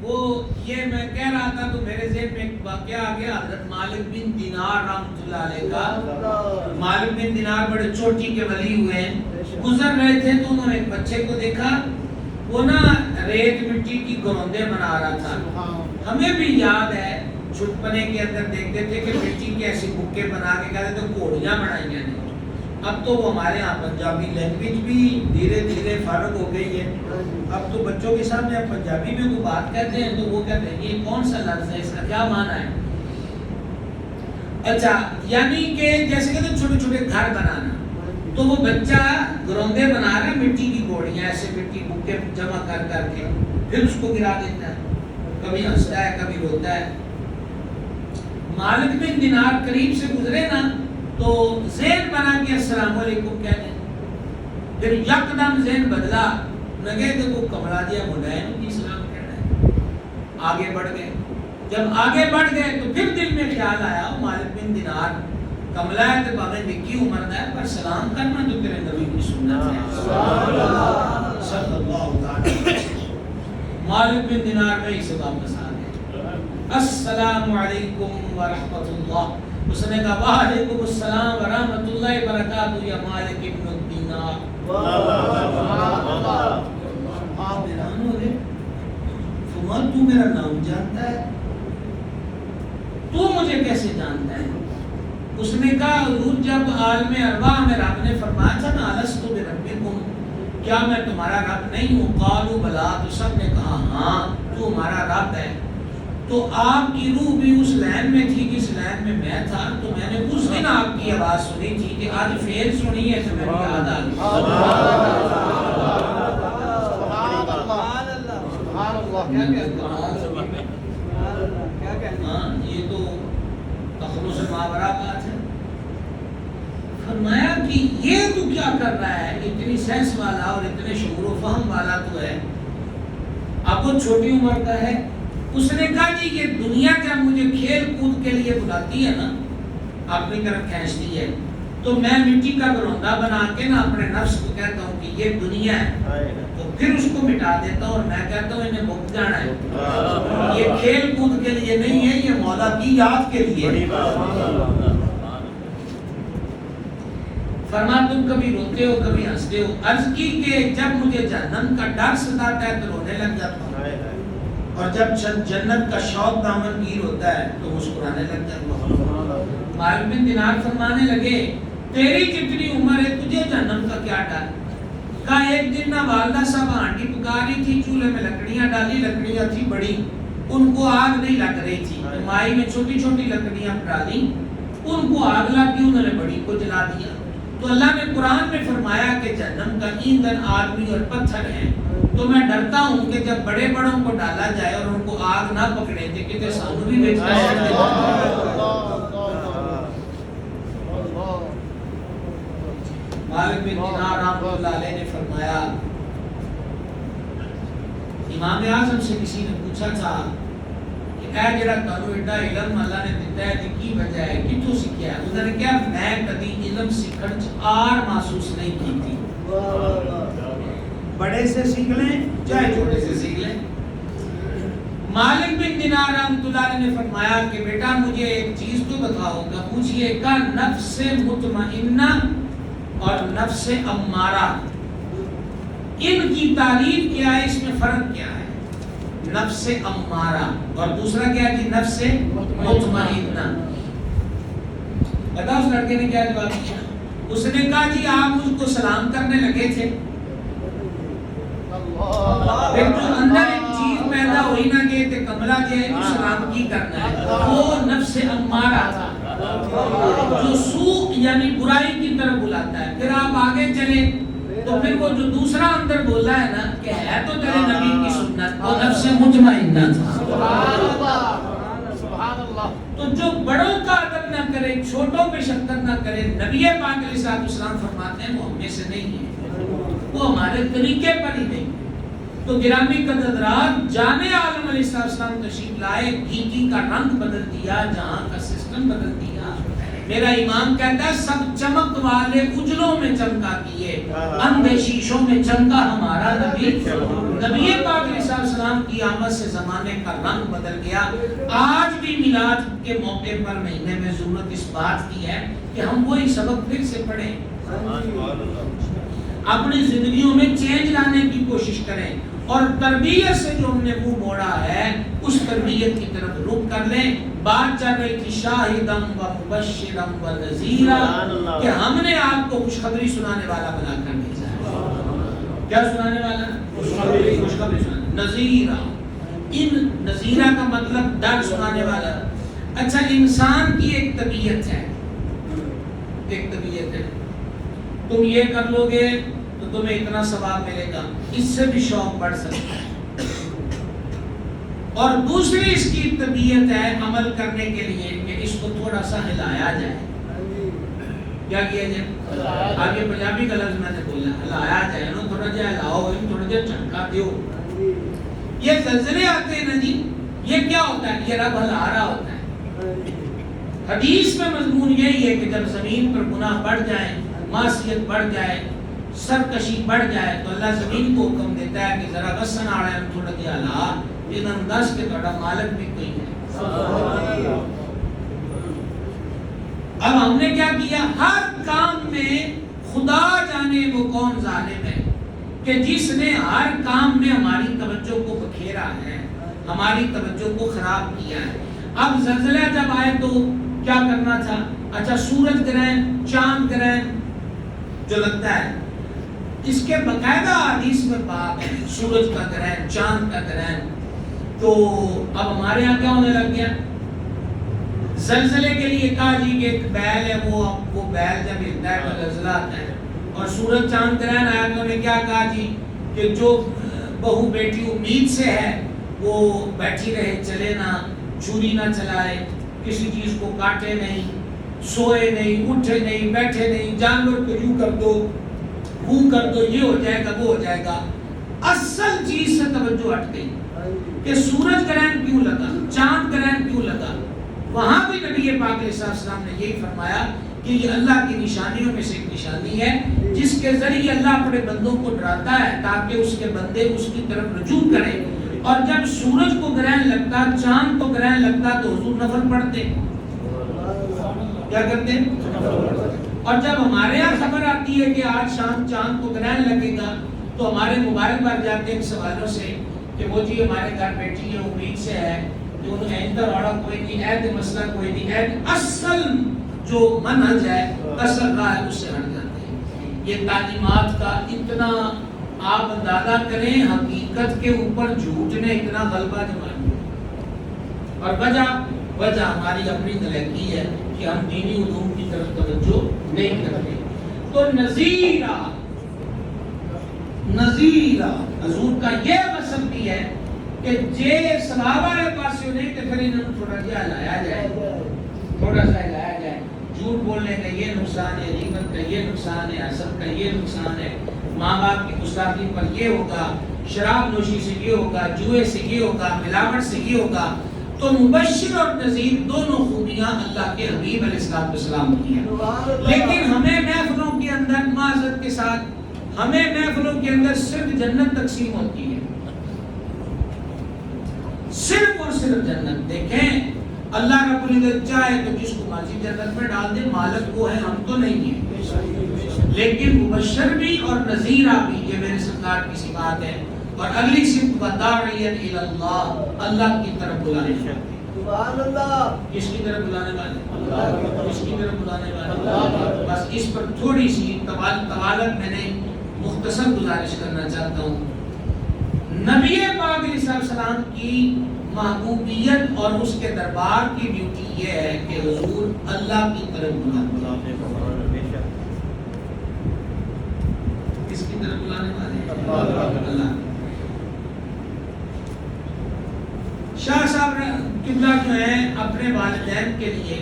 وہ یہ میں کہہ رہا تھا تو میرے ذہن میں ایک واقعہ آ گیا. حضرت مالک بن دینار رحمۃ اللہ علیہ کا. مالک بن دینار بڑے چوٹی کے ولی ہوئے ہیں. گزر رہے تھے تو انہوں نے ایک بچے کو دیکھا, وہ نا ریت مٹی کی گروندے بنا رہا تھا. ہمیں بھی یاد ہے چھٹپنے کے اندر دیکھتے تھے کہ مٹی کے ایسی بکے بنا کے کہتے تھے گھوڑیاں بنائی ہیں. اب تو وہ ہمارے ہاں پنجابی لینگویج بھی دھیرے دھیرے فارغ ہو گئی ہے. اب تو بچوں کے سامنے اب پنجابی میں کوئی بات کہتے ہیں تو وہ کہتے ہیں یہ کون سا لفظ ہے, اس کا کیا معنی ہے. اچھا یعنی کہ جیسے کہتے ہیں چھوٹے چھوٹے گھر بنانا, تو وہ بچہ گروندے بنا رہا ہے، مٹی کی گوڑیاں ایسے مٹی بکے جمع کر کر کے پھر اس کو گرا دیتا ہے، کبھی ہنستا ہے کبھی روتا ہے۔ مالک بن دینار قریب سے گزرے نا تو ذہن بنا کے السلام علیکم کہہ دیں، پھر یکدم ذہن بدلا، لگے کہ وہ کملا دیا مدائن کی سلام کہنا ہے، آگے بڑھ گئے۔ جب آگے بڑھ گئے تو پھر دل میں خیال آیا مالک بن دینار کملا ہے تو باویں نکی عمر دا ہے پر سلام کرنا تو تیرے نبی کی سنت ہے صلی اللہ علیہ وسلم۔ مالک بن دینار میں اسے واپس آ گئے، السلام علیکم ورحمۃ اللہ، اس نے کہا وعلیکم السلام ورحمۃ اللہ وبرکاتہ یا مالک بن دینار۔ آپ حیران ہو گئے، فرمایا تو میرا نام جانتا ہے، تو مجھے کیسے جانتا ہے؟ اس نے کہا حضور جب عالم ارواح میں رب نے فرمایا تھا نا الست بربکم، کیا میں تمہارا رب نہیں ہوں؟ قالوا بلا، تو سب نے کہا ہاں تو ہمارا رب ہے۔ تو آپ کی روح بھی اس لائن میں تھی جس لائن میں میں تھا، تو میں نے اس دن آپ کی آواز سنی تھی کہ آج پھر سنی ہے تو میری یاد آ گئی۔ ہاں یہ تو تخلص ماورا بات ہے۔ فرمایا کہ یہ تو کیا کر رہا ہے، اتنی سینس والا اور اتنے شعور و فہم والا تو ہے، اب وہ چھوٹی عمر کا ہے۔ اس نے کہا جی یہ دنیا جب مجھے کھیل کود کے لیے بلاتی ہے نا، اپنی طرف کھینچتی ہے، تو میں مٹی کا گروندا بنا کے نا اپنے نفس کو کہتا ہوں کہ یہ دنیا ہے، تو پھر اس کو مٹا دیتا ہوں اور میں کہتا ہوں انہیں مک جانا ہے، یہ کھیل کود کے لیے نہیں ہے، یہ مولا کی یاد کے لیے۔ فرما تم کبھی روتے ہو کبھی ہنستے ہو، عرض کی کہ جب مجھے جہنم کا ڈر ستاتا ہے تو رونے لگ جاتا ہوں، اور جب جنت کا شوق دامن گیر ہوتا ہے تو مسکرانے لگ جاتا ہوں۔ مالک بن دینار فرمانے لگے تیری جتنی عمر ہے تجھے جہنم کا کیا ڈر؟ کہا ایک دن نہ والدہ صاحب ہانڈی پکا رہی تھی، چولہے میں لکڑیاں ڈالی، لکڑیاں تھی بڑی، ان کو آگ نہیں لگ رہی تھی، مائی میں چھوٹی چھوٹی لکڑیاں ڈالی، ان کو آگ لگ گئی، انہوں نے بڑی کو جلا دیا۔ تو اللہ نے قرآن میں فرمایا کہ جہنم کا ایندھن آدمی اور پتھر ہے، تو میں ڈرتا ہوں کہ جب بڑے بڑوں کو ڈالا جائے اور ان کو آگ نہ پکڑے تھے کہ سانو بھی بیچ مالک بن دینار رحمۃ اللہ علیہ نے فرمایا امام اعظم سے کسی نے پوچھا تھا کہ اے جڑا تانوں ایڈا علم اللہ نے دیتا ہے تے کی وجہ ہے کتھوں سیکھیا ہے؟ انہوں نے کہا میں کبھی علم سیکھن چ آر محسوس نہیں کیتی، بڑے سے سیکھ لیں چاہے چھوٹے سے سیکھ لیں۔ مالک بن دینار رحمۃ اللہ علیہ نے فرمایا کہ بیٹا مجھے ایک چیز تو بتاؤ گا، پوچھئے کا نفس مطمئنہ اور نفس امارہ، ان کی تعریف کیا ہے، اس میں فرق کیا ہے؟ نفس امارہ اور دوسرا کیا ہے کہ نفس مطمئنہ۔ بتا اس لڑکے نے کیا جواب دیا؟ اس نے کہا جی آپ مجھ کو سلام کرنے لگے تھے، پھر جو اندر ایک چیز پیدا ہوئی نا کہ تے کملا جائے تو سلام کی کرنا ہے، وہ نفس امارہ تھا جو سوء یعنی برائی کی طرف بلاتا ہے۔ پھر آپ آگے چلے تو پھر وہ جو دوسرا اندر بولا ہے نا کہ ہے تو تیرے نبی کی سنت، وہ نفس مطمئنہ تھا۔ تو جو بڑوں کا ادب نہ کرے، چھوٹوں پہ شفقت نہ کرے، نبی پاک علیہ السلام فرماتے ہیں وہ ہم میں سے نہیں ہے، وہ ہمارے طریقے پر ہی نہیں۔ تو گرامی قدرات جامع عالم علیہ السلام تشریف لائے، گیتی کا رنگ بدل دیا، جہاں کا سسٹم بدل دیا۔ میرا امام کہتا ہے سب چمک والے اجلوں میں چمکا کیے، اندھے شیشوں میں چمکا ہمارا نبی۔ نبی پاک علیہ السلام کی آمد سے زمانے کا رنگ بدل گیا۔ آج بھی میلاد کے موقع پر مہینے میں ضرورت اس بات کی ہے کہ ہم وہی سبق پھر سے پڑھیں، اپنی زندگیوں میں چینج لانے کی کوشش کریں، اور تربیت سے جو ہم نے منہ موڑا ہے اس تربیت کی طرف رخ کر لیں۔ بات چل رہی تھی شاہدم و مبشرم و نذیرا، کہ ہم نے آپ کو خوشخبری سنانے والا بنا کر بھیجا ہے۔ کیا سنانے والا؟ خوشخبری سنانے۔ نذیرا، ان نذیرا کا مطلب ڈر سنانے والا۔ اچھا انسان کی ایک طبیعت ہے، ایک طبیعت ہے تم یہ کر لو گے تو تمہیں اتنا ثواب ملے گا، اس سے بھی شوق بڑھ سکتا ہے۔ اور دوسری اس کی طبیعت ہے عمل کرنے کے لیے کہ اس کو تھوڑا سا ہلایا جائے۔ کیا کیا جائے؟ آگے پنجابی کا لفظ میں نے بولا، ہلایا جائے نا، تھوڑا جا ہلاؤ، تھوڑا جا چنکا دیو۔ یہ زلزلے آتے ہیں نا جی، یہ کیا ہوتا ہے؟ یہ رب ہلا رہا ہوتا ہے۔ حدیث میں مضمون یہی ہے کہ جب زمین پر گناہ بڑھ جائے، معصیت بڑھ جائے، سرکشی بڑھ جائے، تو اللہ زمین کو حکم دیتا ہے کہ ذرا بسن آ رہا ہے، تھوڑا جا ہلا، یہ انداز کے تھوڑا مالک بھی کوئی ہے۔ اب ہم نے کیا کیا؟ ہر کام میں خدا جانے وہ کون ظالم ہے کہ جس نے ہر کام میں ہماری توجہ کو بکھیرا ہے، ہماری توجہ کو خراب کیا ہے۔ اب زلزلہ جب آئے تو کیا کرنا تھا؟ اچھا سورج گرہن، چاند گرہن جو لگتا ہے، اس کے باقاعدہ حدیث میں بات ہے، سورج کا گرہن، چاند کا گرہن۔ تو اب ہمارے یہاں کیا ہونے لگ گیا؟ زلزلے کے لیے کہا جی کہ ایک بیل ہے، وہ بیل جب ہلتا ہے تو زلزلہ آتا ہے۔ اور سورج چاند گرہن آیا تو انہوں نے کیا کہا جی کہ جو بہو بیٹی امید سے ہے وہ بیٹھی رہے، چلے نہ، چھری نہ چلائے، کسی چیز کو کاٹے نہیں، سوئے نہیں، اٹھے نہیں، بیٹھے نہیں، جانور کو یوں کر دو، وہ کر دو، یہ ہو جائے گا، وہ ہو جائے گا۔ اصل چیز سے توجہ ہٹ گئی کہ سورج گرہن کیوں لگا، چاند گرہن کیوں لگا۔ وہاں بھی نبی پاک علیہ السلام نے یہی فرمایا کہ یہ اللہ کی نشانیوں میں سے ایک نشانی ہے جس کے ذریعے اللہ اپنے بندوں کو ڈراتا ہے تاکہ اس کے بندے اس کی طرف رجوع کریں۔ اور جب سورج کو گرہن لگتا، چاند کو گرہن لگتا تو حضور نفل پڑھتے، کیا کرتے؟ اور جب ہمارے یہاں خبر آتی ہے کہ آج شام چاند کو گرہن لگے گا تو ہمارے مبارک باد جاتے ہیں سوالوں سے کہ وہ جی ہمارے گھر بیٹی ہے، امید سے ہے کہ انہوں نے اندر والا کوئی نہیں، عید مسئلہ کوئی نہیں، عید اصل جو منہج ہے، اصل راہ ہے، اس سے ہٹ جاتے ہیں۔ یہ تعلیمات کا اتنا آپ اندازہ کریں، حقیقت کے اوپر جھوٹ نے اتنا غلبہ جما لیا۔ اور وجہ ہماری اپنی غلطی ہے کہ ہم دینی علوم کی طرف توجہ نہیں کرتے۔ تو نظیرہ حضور کا یہ مقصد بھی ہے کہ جے صحابہ کے پاس نہیں تو پھر انہوں تھوڑا جا ہلایا جائے، تھوڑا سا ہلایا جائے۔ جھوٹ بولنے کا یہ نقصان ہے، غیبت کا یہ نقصان ہے، حسد کا یہ نقصان ہے، ماں باپ کی گستاخی پر یہ ہوگا، شراب نوشی سے یہ ہوگا، جوئے سے یہ ہوگا، ملاوٹ سے یہ ہوگا۔ تو مبشر اور نذیر دونوں خوبیاں اللہ کے حبیب علیہ السلام کی ہیں، لیکن ہمیں محفلوں کے اندر معذرت کے ساتھ ہمیں محفلوں کے اندر صرف جنت تقسیم ہوتی ہے، صرف اور صرف جنت۔ دیکھیں اللہ رب العزت چاہے تو جس کو مرضی جنت میں ڈال دے، مالک وہ ہے، ہم تو نہیں ہیں۔ لیکن مبشر بھی اور نذیرہ بھی یہ میرے سرکار کی صفات ہے۔ اور اگلی صفت وداعیا الی اللہ، اللہ کی طرف بلانے والے۔ سبحان اللہ۔ کس کی طرف بلانے والے؟ اللہ۔ کس کی طرف بلانے والے؟ اللہ۔ بس اس پر تھوڑی سی طوالت میں نے مختصر گزارش کرنا چاہتا ہوں۔ نبی پاک علیہ السلام کی محبوبیت اور اس کے دربار کی ڈیوٹی یہ ہے کہ حضور اللہ کی طرف بلاتے ہیں۔ کس کی طرف بلانے والے؟ اللہ۔ شاہ صاحب قبلہ جو ہیں اپنے والدین کے لیے،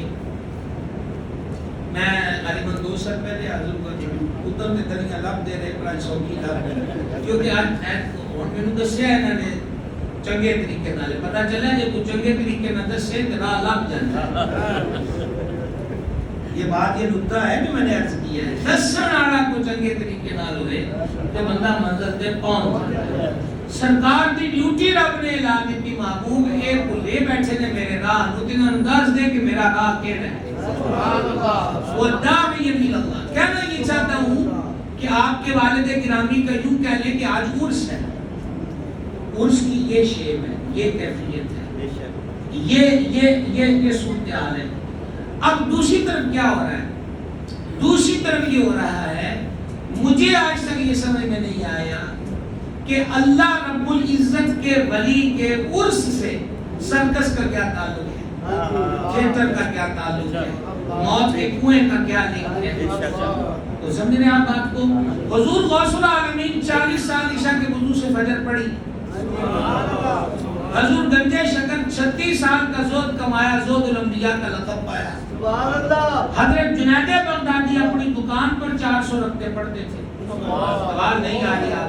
میں علی مندو سر پہلے حضور کو ادھر کے طریقہ لب دے رہے پڑھائی سوکی لب، کیونکہ میں نے دسیا ہے انہوں نے چنگے طریقے نالے پتہ چلا جب تو چنگے طریقے نہ دسے تو راہ لب جانا۔ یہ بات یہ نکتہ ہے جو میں نے عرض کیا ہے، دسن آڑا کو چنگے طریقے نال ہوئے تو بندہ منزل تے پہنچ جائے۔ سرکار دی ڈیوٹی رب نے اعلان دیتی، محبوب اے بھلے بیٹھے نے میرے راہ نو تینوں انداز دے کہ میرا راہ کیڑا ہے۔ سبحان اللہ۔ وداعیا الی اللہ، کہنا یہ چاہتا ہوں کہ آپ کے والد گرامی کا یوں کہہ لیں کہ آج عرس ہے، عرس کی یہ شیب ہے، یہ کیفیت ہے، یہ صورتحال ہے۔ اب دوسری طرف کیا ہو رہا ہے؟ دوسری طرف یہ ہو رہا ہے، مجھے آج تک یہ سمجھ میں نہیں آیا کہ اللہ رب العزت کے ولی کے عرس سے سرکس کا کیا تعلق ہے، تھیٹر کا کیا تعلق ہے، موت کے کنویں کا کیا لنک ہے۔ تو سمجھ رہے آپ بات کو؟ حضور غوث العالمین 40 سال عشاء کے وضو سے فجر پڑھی. حضور گنجے شکر 36 سال کا زہد کمایا, زہد الانبیاء کا لقب پایا. حضرت جنید بغدادی اپنی دکان پر 400 رکعتیں پڑھتے تھے. سوال نہیں آ رہا.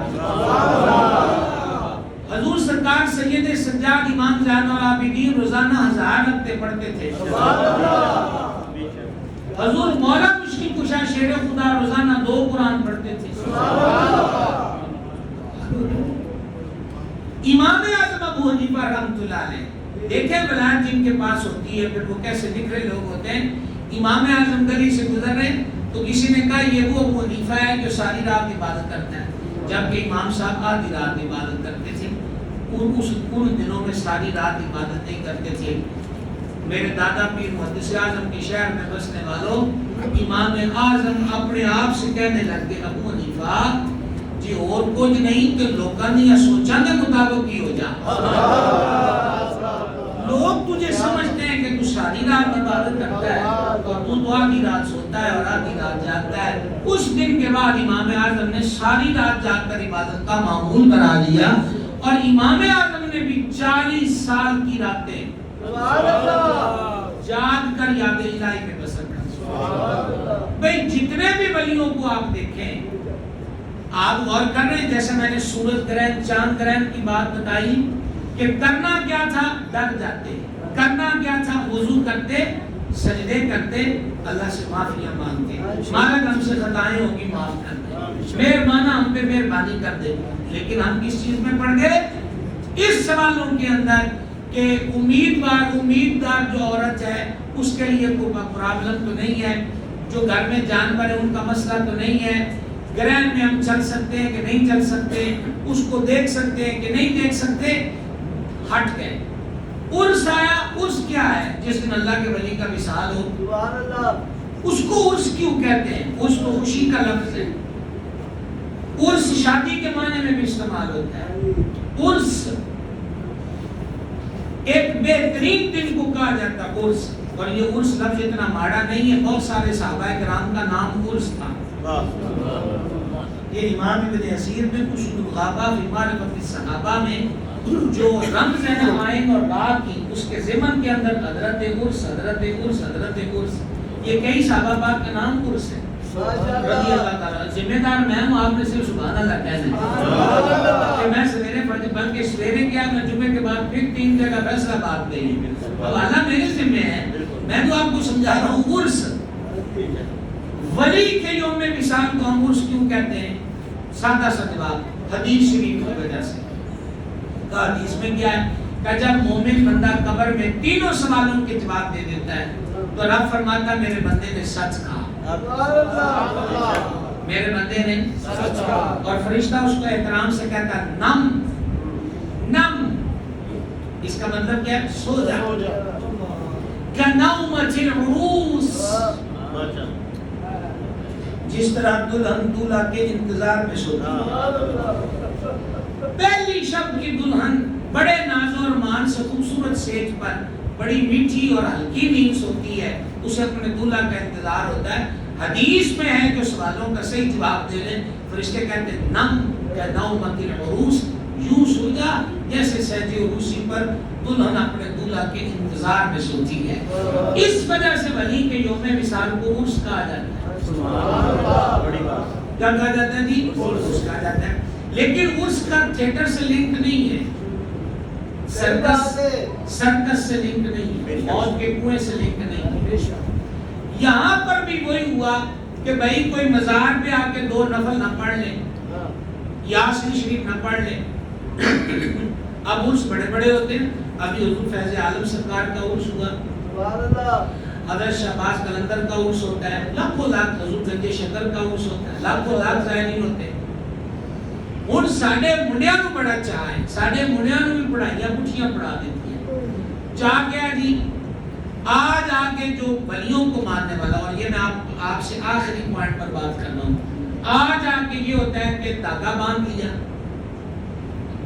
حضور سرکار سید سجاد امام زین العابدین روزانہ 1000 رکعتیں پڑھتے تھے. حضور مولا مشکل کشا شیر خدا روزانہ 2 قرآن پڑھتے تھے. امام اعظم ابو حنیفہ رحمۃ اللہ علیہ, دیکھیں ولایت جن کے پاس ہوتی ہے پھر وہ کیسے بکھرے لوگ ہوتے ہیں. امام اعظم گلی سے گزر رہے تو کسی نے کہا یہ وہ ابو حنیفہ ہے جو ساری رات عبادت کرتا ہے, جبکہ امام صاحب آدھی رات عبادت کرتے تھے. ان دنوں میں ساری رات عبادت نہیں کرتے تھے. میرے دادا پیر محدث اعظم کے شہر میں بسنے والوں, امام اعظم اپنے آپ سے کہنے لگے ابو حنیفہ جی اور کچھ نہیں کہ لوگوں نے یہ سوچا کے مطابق ہی ہو جا. لوگ تجھے سمجھتے ہیں کہ تو ساری رات عبادت کرتا ہے اور تو آدھی رات سوتا ہے اور آدھی رات جاگتا ہے. اس دن کے بعد امام اعظم نے ساری رات جاگ کر عبادت کا معمول بنا لیا اور امام اعظم نے بھی 40 سال کی راتیں جاگ کر یاد الہی میں بسر کر. بھئی جتنے بھی ولیوں کو آپ دیکھیں, آپ غور کر رہے ہیں, جیسے میں نے سورج گرہن چاند گرہن کی بات بتائی کہ کرنا کیا تھا, ڈر جاتے. کرنا کیا تھا, وضو کرتے, سجدے کرتے, اللہ سے معافیاں مانگتے, مالک ہم سے خطائیں ہوگی معاف کر دے, مہربانہ ہم پہ مہربانی کر دے. لیکن ہم کس چیز میں پڑ گئے؟ اس سوالوں کے اندر کہ امیدوار جو عورت ہے اس کے لیے کوئی پرابلم تو نہیں ہے, جو گھر میں جانور ہے ان کا مسئلہ تو نہیں ہے, گرہن میں ہم چل سکتے ہیں کہ نہیں چل سکتے, اس کو دیکھ سکتے ہیں کہ نہیں دیکھ سکتے, ہٹ گئے. عرس آیا, عرس کیا ہے؟ جس دن اللہ کے ولی کا وصال ہو. اس کو عرس کیوں کہتے ہیں؟ عرس تو خوشی کا لفظ ہے. عرس شادی کے معنی میں بھی استعمال ہوتا ہے. عرس ایک بہترین دن کو کہا جاتا ہے عرس, اور یہ عرس لفظ اتنا ماڑا نہیں ہے, بہت سارے صحابہ کرام کا نام عرس تھا. یہ امام ابن اسیر میں اسد الغابہ فی معرفت الصحابہ میں جو رمز ہے آئین اور رات کی, اس کے ضمن کے اندر حضرت عرس, حضرت عرس, حضرت عرس, یہ کئی صحابہ پاک کا نام عرس ہے رضی اللہ تعالیٰ. ذمہ دار میں ہوں, آپ نے صرف سبحان اللہ کہنا ہے. میں سویرے بلکہ سویرے کیا, میں جمعے کے بعد پھر 3 جگہ فیصلہ بات گئی, حوالہ میرے ذمہ ہے, میں تو آپ کو سمجھا رہا ہوں. عرس ولی کے یوم وصال کو ہم عرس کیوں کہتے ہیں؟ سادہ سا جواب حدیث شریف کی وجہ سے. حدیث میں کیا ہے کہ جب مومن بندہ قبر میں تینوں سوالوں کے جواب دے دیتا ہے تو رب فرماتا ہے میرے بندے نے سچ کہا, میرے بندے نے سچ کہا. اور فرشتہ اس کو احترام سے کہتا ہے نم نم, اس کا مطلب کیا ہے؟ سو جا. کَنَوْمَةِ الْعُرُوسِ, جس طرح دلہن دولہا کے انتظار میں سوتی ہے. پہلی شب کی دلہن بڑے ناز و ارمان سے خوبصورت سیج پر بڑی میٹھی اور ہلکی نیند سوتی ہے, اسے اپنے دولہا کا انتظار ہوتا ہے. حدیث میں ہے جو سوالوں کا صحیح جواب دے لیں, فرشتے کہتے ہیں نم کَنَوْمَةِ الْعُرُوسِ, یوں سو جا جیسے سیج عروسی پر دلہن اپنے دولہا کے انتظار میں سوتی ہے. اس وجہ سے ولی کے یوم وصال کو عرس کہا جاتا ہے. کیا کہا جاتا ہے جی؟ عرس کہا جاتا ہے. لیکن عرس کا تھیٹر سے لنک نہیں ہے, سرکس سے لنک نہیں ہے, موت کے کنویں سے لنک نہیں ہے. یہاں پر بھی وہی ہوا کہ بھائی کوئی مزار پہ آ کے 2 نفل نہ پڑھ لیں, یاسین شریف نہ پڑھ لیں. اب عرس بڑے بڑے ہوتے ہیں. ابھی حضور فیض عالم سرکار کا عرس ہوا, حضرت شہباز قلندر کا عرس ہوتا ہے, لاکھوں لاکھ حضور گنج شکر کا عرس ہوتا ہے, لاکھوں لاکھ زائرین ہوتے ہیں. ہن ساڈے منڈیاں نوں بڑا چاہ ہے, ساڈے منڈیاں نوں بھی پڑھائیاں پٹھیاں پڑھا دیتی ہیں. چاہ کیا جی, آج آگے جو ولیوں کو ماننے والا, اور یہ میں آپ سے آخری پوائنٹ پر بات کرنا ہوں, آج آگے یہ ہوتا ہے کہ دھاگا باندھ لیا,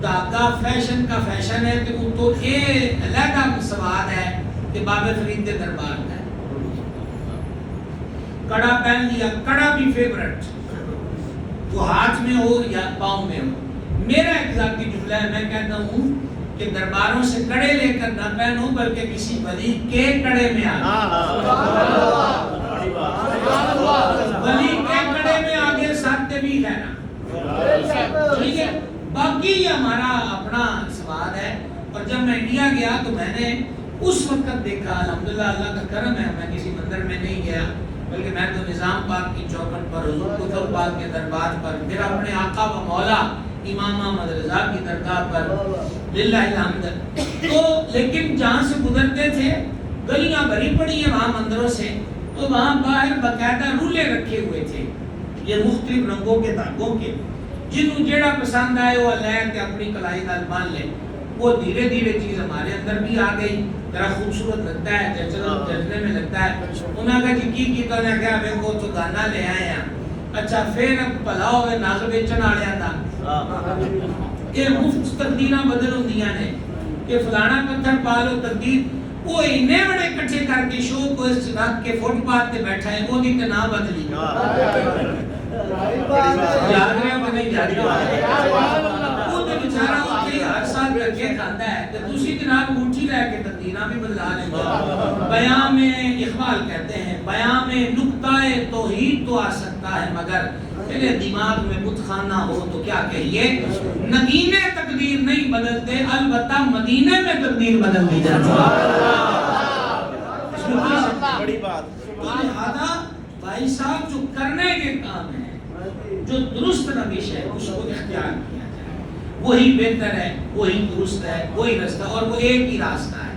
دھاگا فیشن کا فیشن ہے, کہ وہ تو یہ علیحدہ سوال ہے کہ بابا فرید کے دربار کا ہے. کڑا پہن لیا, کڑا بھی فیورٹ, وہ ہاتھ میں ہو یا پاؤں میں ہو. میرا ایک ذاتی جملہ ہے, میں کہتا ہوں کہ درباروں سے کڑے لے کر نہ پہنو بلکہ کسی ولی کے کڑے میں ولی کے کڑے میں آگے ساتھ بھی ہے نا, ٹھیک ہے. باقی یہ ہمارا اپنا سوال ہے. اور جب میں انڈیا گیا تو میں نے اس وقت دیکھا, الحمدللہ اللہ کا کرم ہے, میں کسی مندر میں نہیں گیا بلکہ میں تو نظام پاک کی چوکھٹ پر, حضور قطب پاک کے دربار پر, پھر اپنے آقا و مولا امام احمد رضا کی درگاہ پر, للہ الحمد. تو لیکن جہاں سے گزرتے تھے گلیاں بھری پڑی ہیں وہاں مندروں سے, تو وہاں باہر باقاعدہ رولے رکھے ہوئے تھے یہ مختلف رنگوں کے دھاگوں کے, جنہوں جیڑا پسند آئے وہ لے کے اپنی کلائی نال مان لے. وہ دھیرے دھیرے چیز ہمارے اندر بھی آ گئی, ذرا خوبصورت لگتا ہے, جچنے میں لگتا ہے. انہوں نے کہا جی کی تو نے کہا میں کو تو گانا لے آئے ہیں. اچھا پھر بھلا ہوئے ناگ بیچن والے دا کہ مفت تقدیراں بدل ہوندیاں نے کہ فلانا پتھر پا لو تقدیر, وہ اتنے بڑے کٹھے کر کے شو کو اس رکھ کے فٹ پاتھ تے بیٹھا ہے, وہ دی تے نہ بدلی. یاد رہے ہو نہیں یاد رہے وہ تے بیچارہ اوتھے ہر سال رکھے کھاندا ہے تے تسی جناب انگوٹھی لے کے تقدیراں بھی بدلا لیں گے. بیان میں اقبال کہتے ہیں بیان میں نقطۂ توحید تو آ سکتا ہے مگر میرے دماغ میں بت خانہ ہو تو کیا کہیے. نگینے تقدیر نہیں بدلتے البتہ مدینے میں تقدیر بدل دی جاتی ہے. بڑی بات. تو لہذا بھائی صاحب جو کرنے کے کام ہیں, جو درست روش ہے اس کو اختیار کیا جائے, وہی بہتر ہے, وہی درست ہے, وہی رستہ, اور وہ ایک ہی راستہ ہے.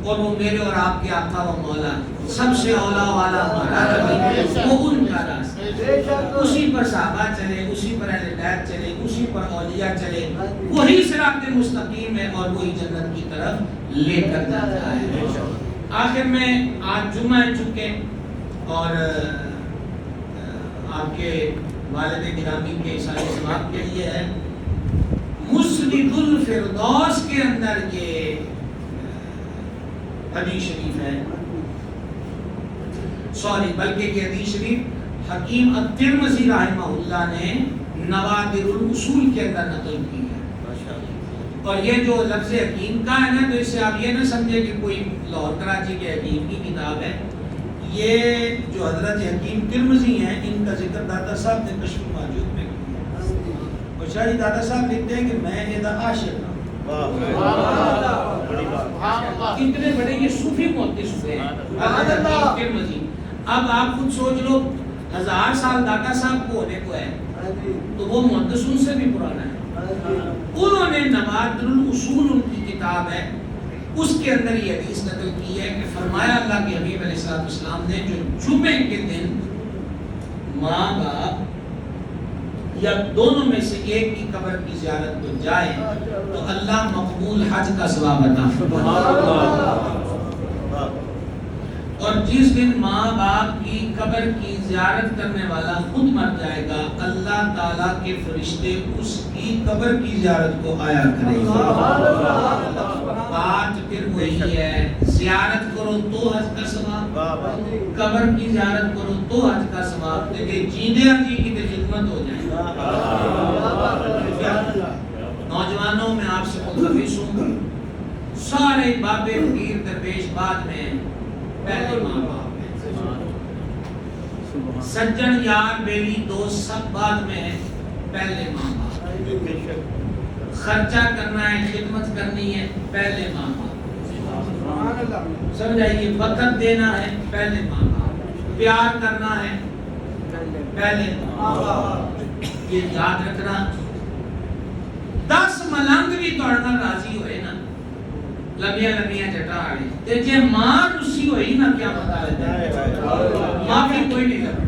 اور وہ میرے اور آپ کے آقا و مولا سب سے اولا والا ہمارا نبی, وہ ان کا راستہ, اسی پر صحابہ چلے, اسی پر اہل بیت چلے, اسی پر اولیاء چلے, وہی صراط مستقیم ہے اور وہی جنت کی طرف لے کر جاتا ہے. آخر میں آج جمعہ چکے اور آپ کے والد گرامی کے سارے سماعت کے لیے ہے. مسجد الفردوس کے اندر یہ حدیث شریف ہے, سوری بلکہ یہ حدیث شریف حکیم الترمذی رحمہ اللہ نے نوادر الاصول کے اندر نقل کی ہے. اور یہ جو لفظ حکیم کا ہے نا, تو اس سے آپ یہ نہ سمجھے کہ کوئی لاہور کراچی کے حکیم کی کتاب ہے. یہ جو حضرت حکیم ترمذی ہیں ان کا ذکر داتا صاحب نے کشف الموجود میں کیا. اور شاہی داتا صاحب لکھتے ہیں کہ میں ادا عاشق ہوں. کتنے بڑے یہ صوفی محدث ہوئے ہیں حضرت حکیم ترمذی. اب آپ خود سوچ لو 1000 سال داتا صاحب کو ہونے کو ہے, تو وہ محدث ان سے بھی پرانا ہے. انہوں نے نوادر الاصول ان کی کتاب ہے, اس کے اندر یہ حدیث نقل کی ہے کہ فرمایا اللہ کے حبیب علیہ السلام نے جو جمعے کے دن ماں باپ یا دونوں میں سے ایک کی قبر کی زیارت کو جائے تو اللہ مقبول حج کا ثواب عطا فرمائے. اور جس دن ماں باپ کی قبر کی زیارت کرنے والا خود مر جائے گا, اللہ تعالیٰ کے فرشتے اس کی قبر کی زیارت کو آیا کریں گے. بات پھر وہی ہے, زیارت کرو تو حج کا ثواب, قبر کی زیارت کرو تو حج کا ثواب. دیکھیں جیندے جی کی خدمت ہو جائے. نوجوانوں میں آپ سے متفق ہوں, سارے بابے فقیر درویش بعد میں, پہلے ماں باپ ہیں. سجن یار بیلی دوست سب بعد میں ہے, پہلے ماں باپ. خرچہ کرنا ہے, خدمت کرنی ہے, پہلے ماں باپ. سمجھائیے, وقت دینا ہے, پہلے ماں باپ. پیار کرنا ہے, پہلے ماں باپ. یہ یاد رکھنا. 10 ملنگ بھی توڑنا راضی ہوئے نا, لمبیا لمبیا جٹا آڑے, تے جے ماں رسی ہوئی نا کیا بتا ہے, معافی کوئی نہیں لگا.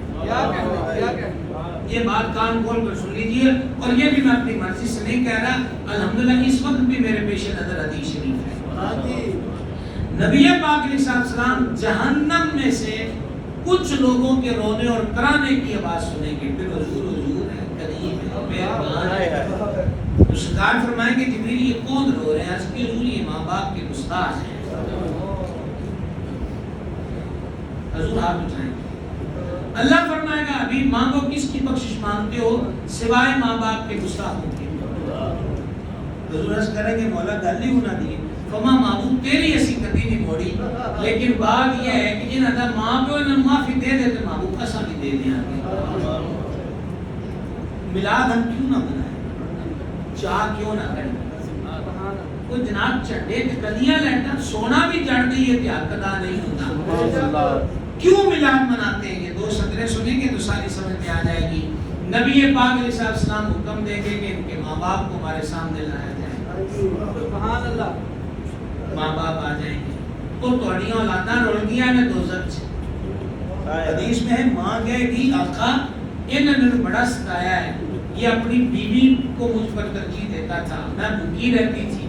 یہ بات کان کھول کر سن لیجیے. اور یہ بھی میں اپنی مرضی سے نہیں کہہ رہا, الحمدللہ اس وقت بھی میرے پیش نظر حدیث شریف ہے. نبی پاک علیہ السلام جہنم میں سے کچھ لوگوں کے رونے اور کرانے کی آواز سنیں گے, پھر حضور حضور ہے, کریم ہے, مہربان ہے. تو سرکار فرمائیں گے جبریل یہ کون رو رہے ہیں؟ اس کے حضور یہ ماں باپ کے گستاخ ہیں. حضور آپ بتائیں اللہ فرمائے گا ابھی مانگو کس کی بخشش مانگتے ہو سوائے ماں باپ کے گستاخوں کے. حضور عرض کریں گے مولا گل ہی ہونا دی فما معبود تیری اسی کدی نہیں موڑی لیکن بات یہ ہے کہ جنہاں دا ماں پیو انہوں معافی دے دے تو معبود اساں بھی دے دیں آگے. میلاد ہم کیوں نہ منائیں چاہ کیوں نہ کریں کوئی جناب چنڈے کلیاں لیٹا سونا بھی چڑھ گئی ہے تیار کدا نہیں ہوتا. کیوں میلاد مناتے ہیں یہ دو صدریں سنیں گے تو ساری سمجھ میں آ جائے گی. نبی پاک علیہ السلام حکم دیں گے کہ ان کے ماں باپ کو ہمارے سامنے لایا جائے. سبحان اللہ. ماں باپ آ جائیں گے تو توڑیاں اولاداں رول گیا میں دوزخ سے. حدیث میں ہے ماں کہے گی آقا انہوں نے بڑا ستایا ہے یہ اپنی بیوی کو مجھ پر ترجیح دیتا تھا میں بھوکی رہتی تھی.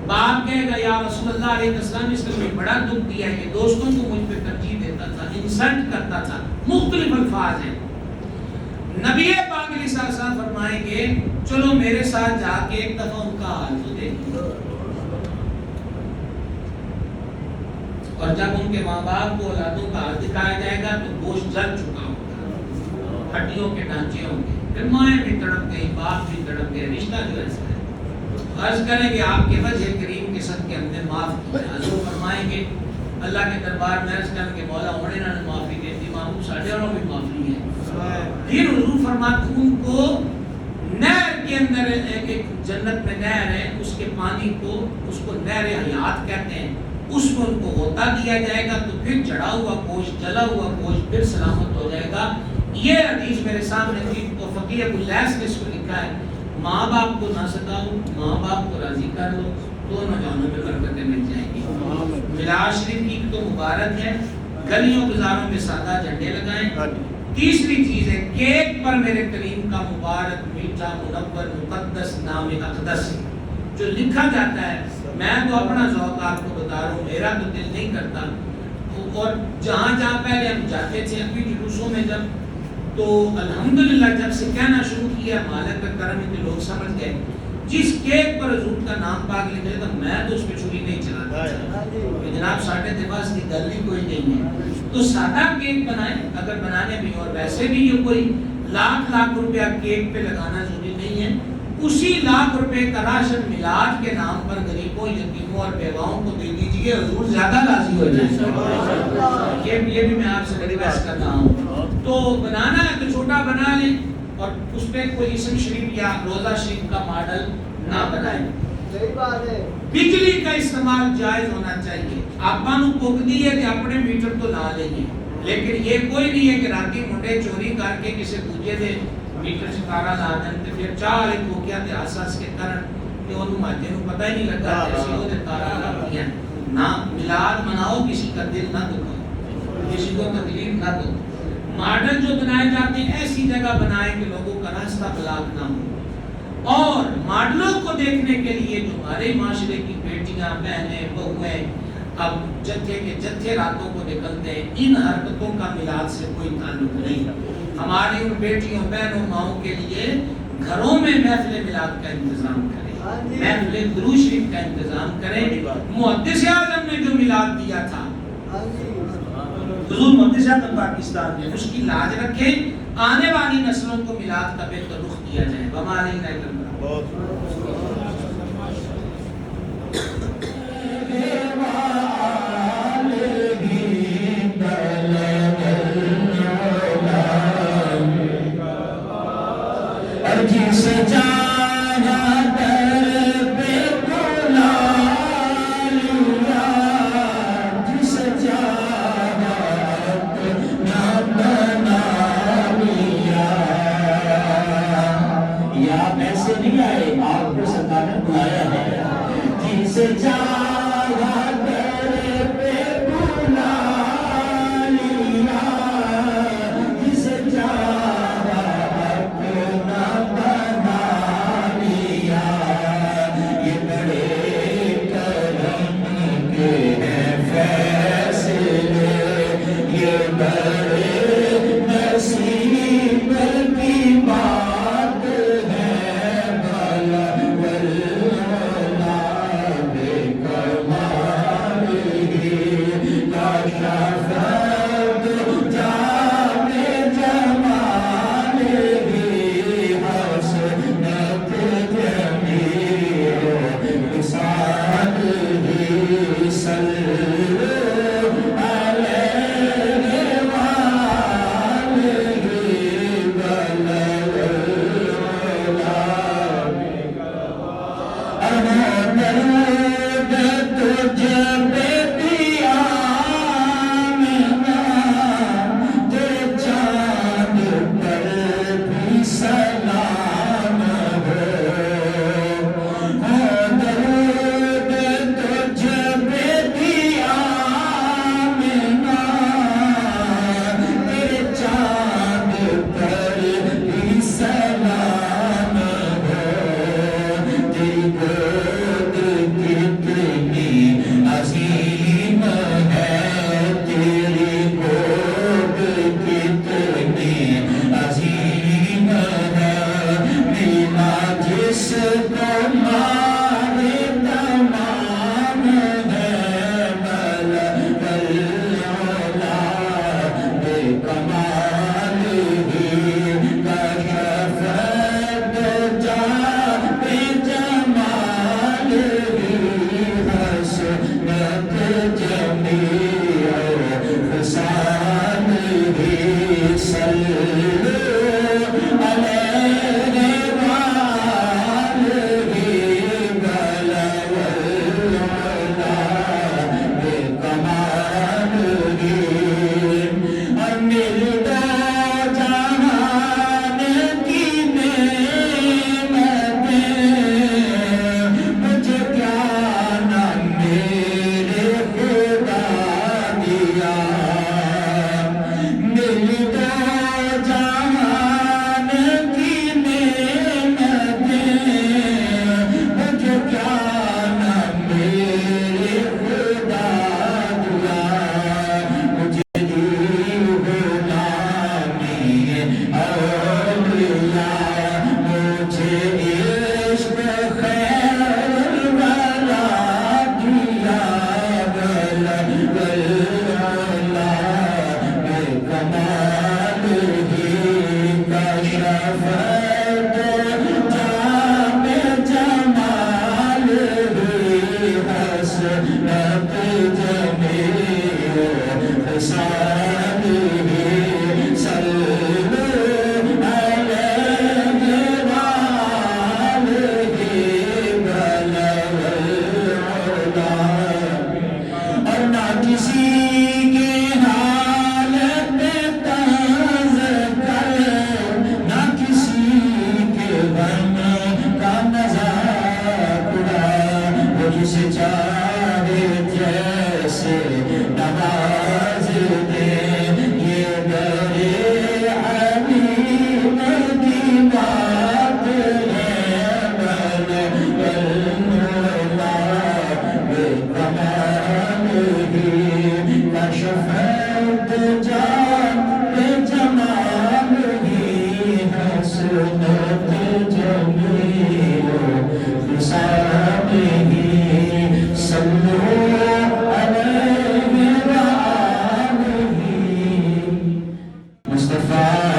باپ کہے گا یا رسول اللہ علیہ السلام اس نے بڑا دکھ دیا ہے یہ دوستوں کو مجھ پہ ترجیح دیتا تھا انسلٹ کرتا تھا. مختلف الفاظ ہیں. نبی پاک علیہ السلام فرمائیں گے چلو میرے ساتھ جا کے ایک دفعہ ان کا حال تو دیکھو. اور جب ان کے ماں باپ کو اولادوں کا حال دکھایا جائے گا تو گوشت جل چکا ہوگا ہڈیوں کے ڈھانچے ہوں گے. پھر مائیں بھی تڑپ گئی باپ بھی تڑپ گئے رشتہ جو ایسا ہے. عرض کریں کہ آپ کے وجہ کریم کے صدقے ہم نے معاف کیا. حضور فرمائیں گے اللہ کے دربار میں عرض کریں کہ مولا انہوں نے معافی دے دی معمول ساڑھے اور بھی معافی ہے. پھر حضور فرماتے ان کو نہر کے اندر ایک جنت میں نہر ہے اس کے پانی کو اس کو نہر حیات کہتے ہیں اس کو ان کو ہوتا دیا جائے گا تو پھر چڑھا ہوا گوشت جلا ہوا گوشت پھر سلامت ہو جائے گا. یہ حدیث میرے سامنے تھی تو فقیر ابو اللیث نے اس کو لکھا ہے ماں باپ کو نہ ستاؤ ماں باپ کو راضی کر لو دونوں جانوں میں برکتیں مل جائیں گی. میلاد شریف کی تو مبارک ہے. گلیوں بازاروں میں سادہ جھنڈے لگائیں. تیسری چیز ہے کیک پر میرے کریم کا مبارک میٹھا منور مقدس نام اقدس جو لکھا جاتا ہے. میں تو اپنا ذوق آپ کو بتا رہا ہوں میرا تو دل نہیں کرتا. اور جہاں جہاں پہلے ہم جاتے تھے اپنی جلوسوں میں جب تو الحمدللہ جب سے کہنا شروع کیا مالک کا کرم ہے کہ لوگ سمجھ گئے جس کیک پر حضور کا نام پاک لکھا تھا میں تو اس پہ چھری نہیں چلاتا تھا کہ جناب ساڑھے کے پاس کی گل ہی کوئی نہیں ہے. تو سادہ کیک بنائیں اگر بنانے بھی اور ویسے بھی یہ کوئی لاکھ روپیہ کیک پہ لگانا ضروری نہیں ہے. اسی لاکھ روپے کا راشن میلاد کے نام پر غریبوں یتیموں اور بیواؤں کو دے دیجیے حضور زیادہ راضی ہو جائیں. یہ بھی میں آپ سے ریکویسٹ کر رہا ہوں. تو بنانا ہے تو چھوٹا بنا لیں اور اس پہ کوئی اسم شریف یا روزہ شریف کا ماڈل نہ بنائیں. بجلی کا استعمال جائز ہونا چاہیے. آپ نو پک دی ہے کہ اپنے میٹر تو لا لیں گے لیکن یہ کوئی نہیں ہے کہ راتی منڈے چوری کر کے کسی دوجے دے میٹر سے تارا لا دیں تو پھر چاہ لے تو کیا تے آساس کے کرن کہ انہوں ماجے نو پتہ ہی نہیں لگا جیسے وہ دے تارا لگ دیا. نہ میلاد مناؤ کسی کا دل نہ دکھاؤ کسی کو تکلیف نہ دو. ماڈل جو بنائے جاتے ہیں ایسی جگہ بنائیں کہ لوگوں کا راستہ بلاک نہ ہو. اور ماڈلوں کو دیکھنے کے لیے جو ہمارے معاشرے کی بیٹیاں بہنیں بہویں اب جتھے کے جتھے راتوں کو نکلتے ہیں ان حرکتوں کا میلاد سے کوئی تعلق نہیں. ہماری ان بیٹیوں بہنوں ماؤں کے لیے گھروں میں محفل میلاد کا انتظام کریں محفل درود شریف کا انتظام کریں. محدث اعظم نے جو میلاد دیا تھا حضور محدث اعظم پاکستان نے اس کی لاج رکھیں. آنے والی نسلوں کو میلاد کا بہتر رخ دیا جائے. وما علینا الا البلاغ. الفاتحة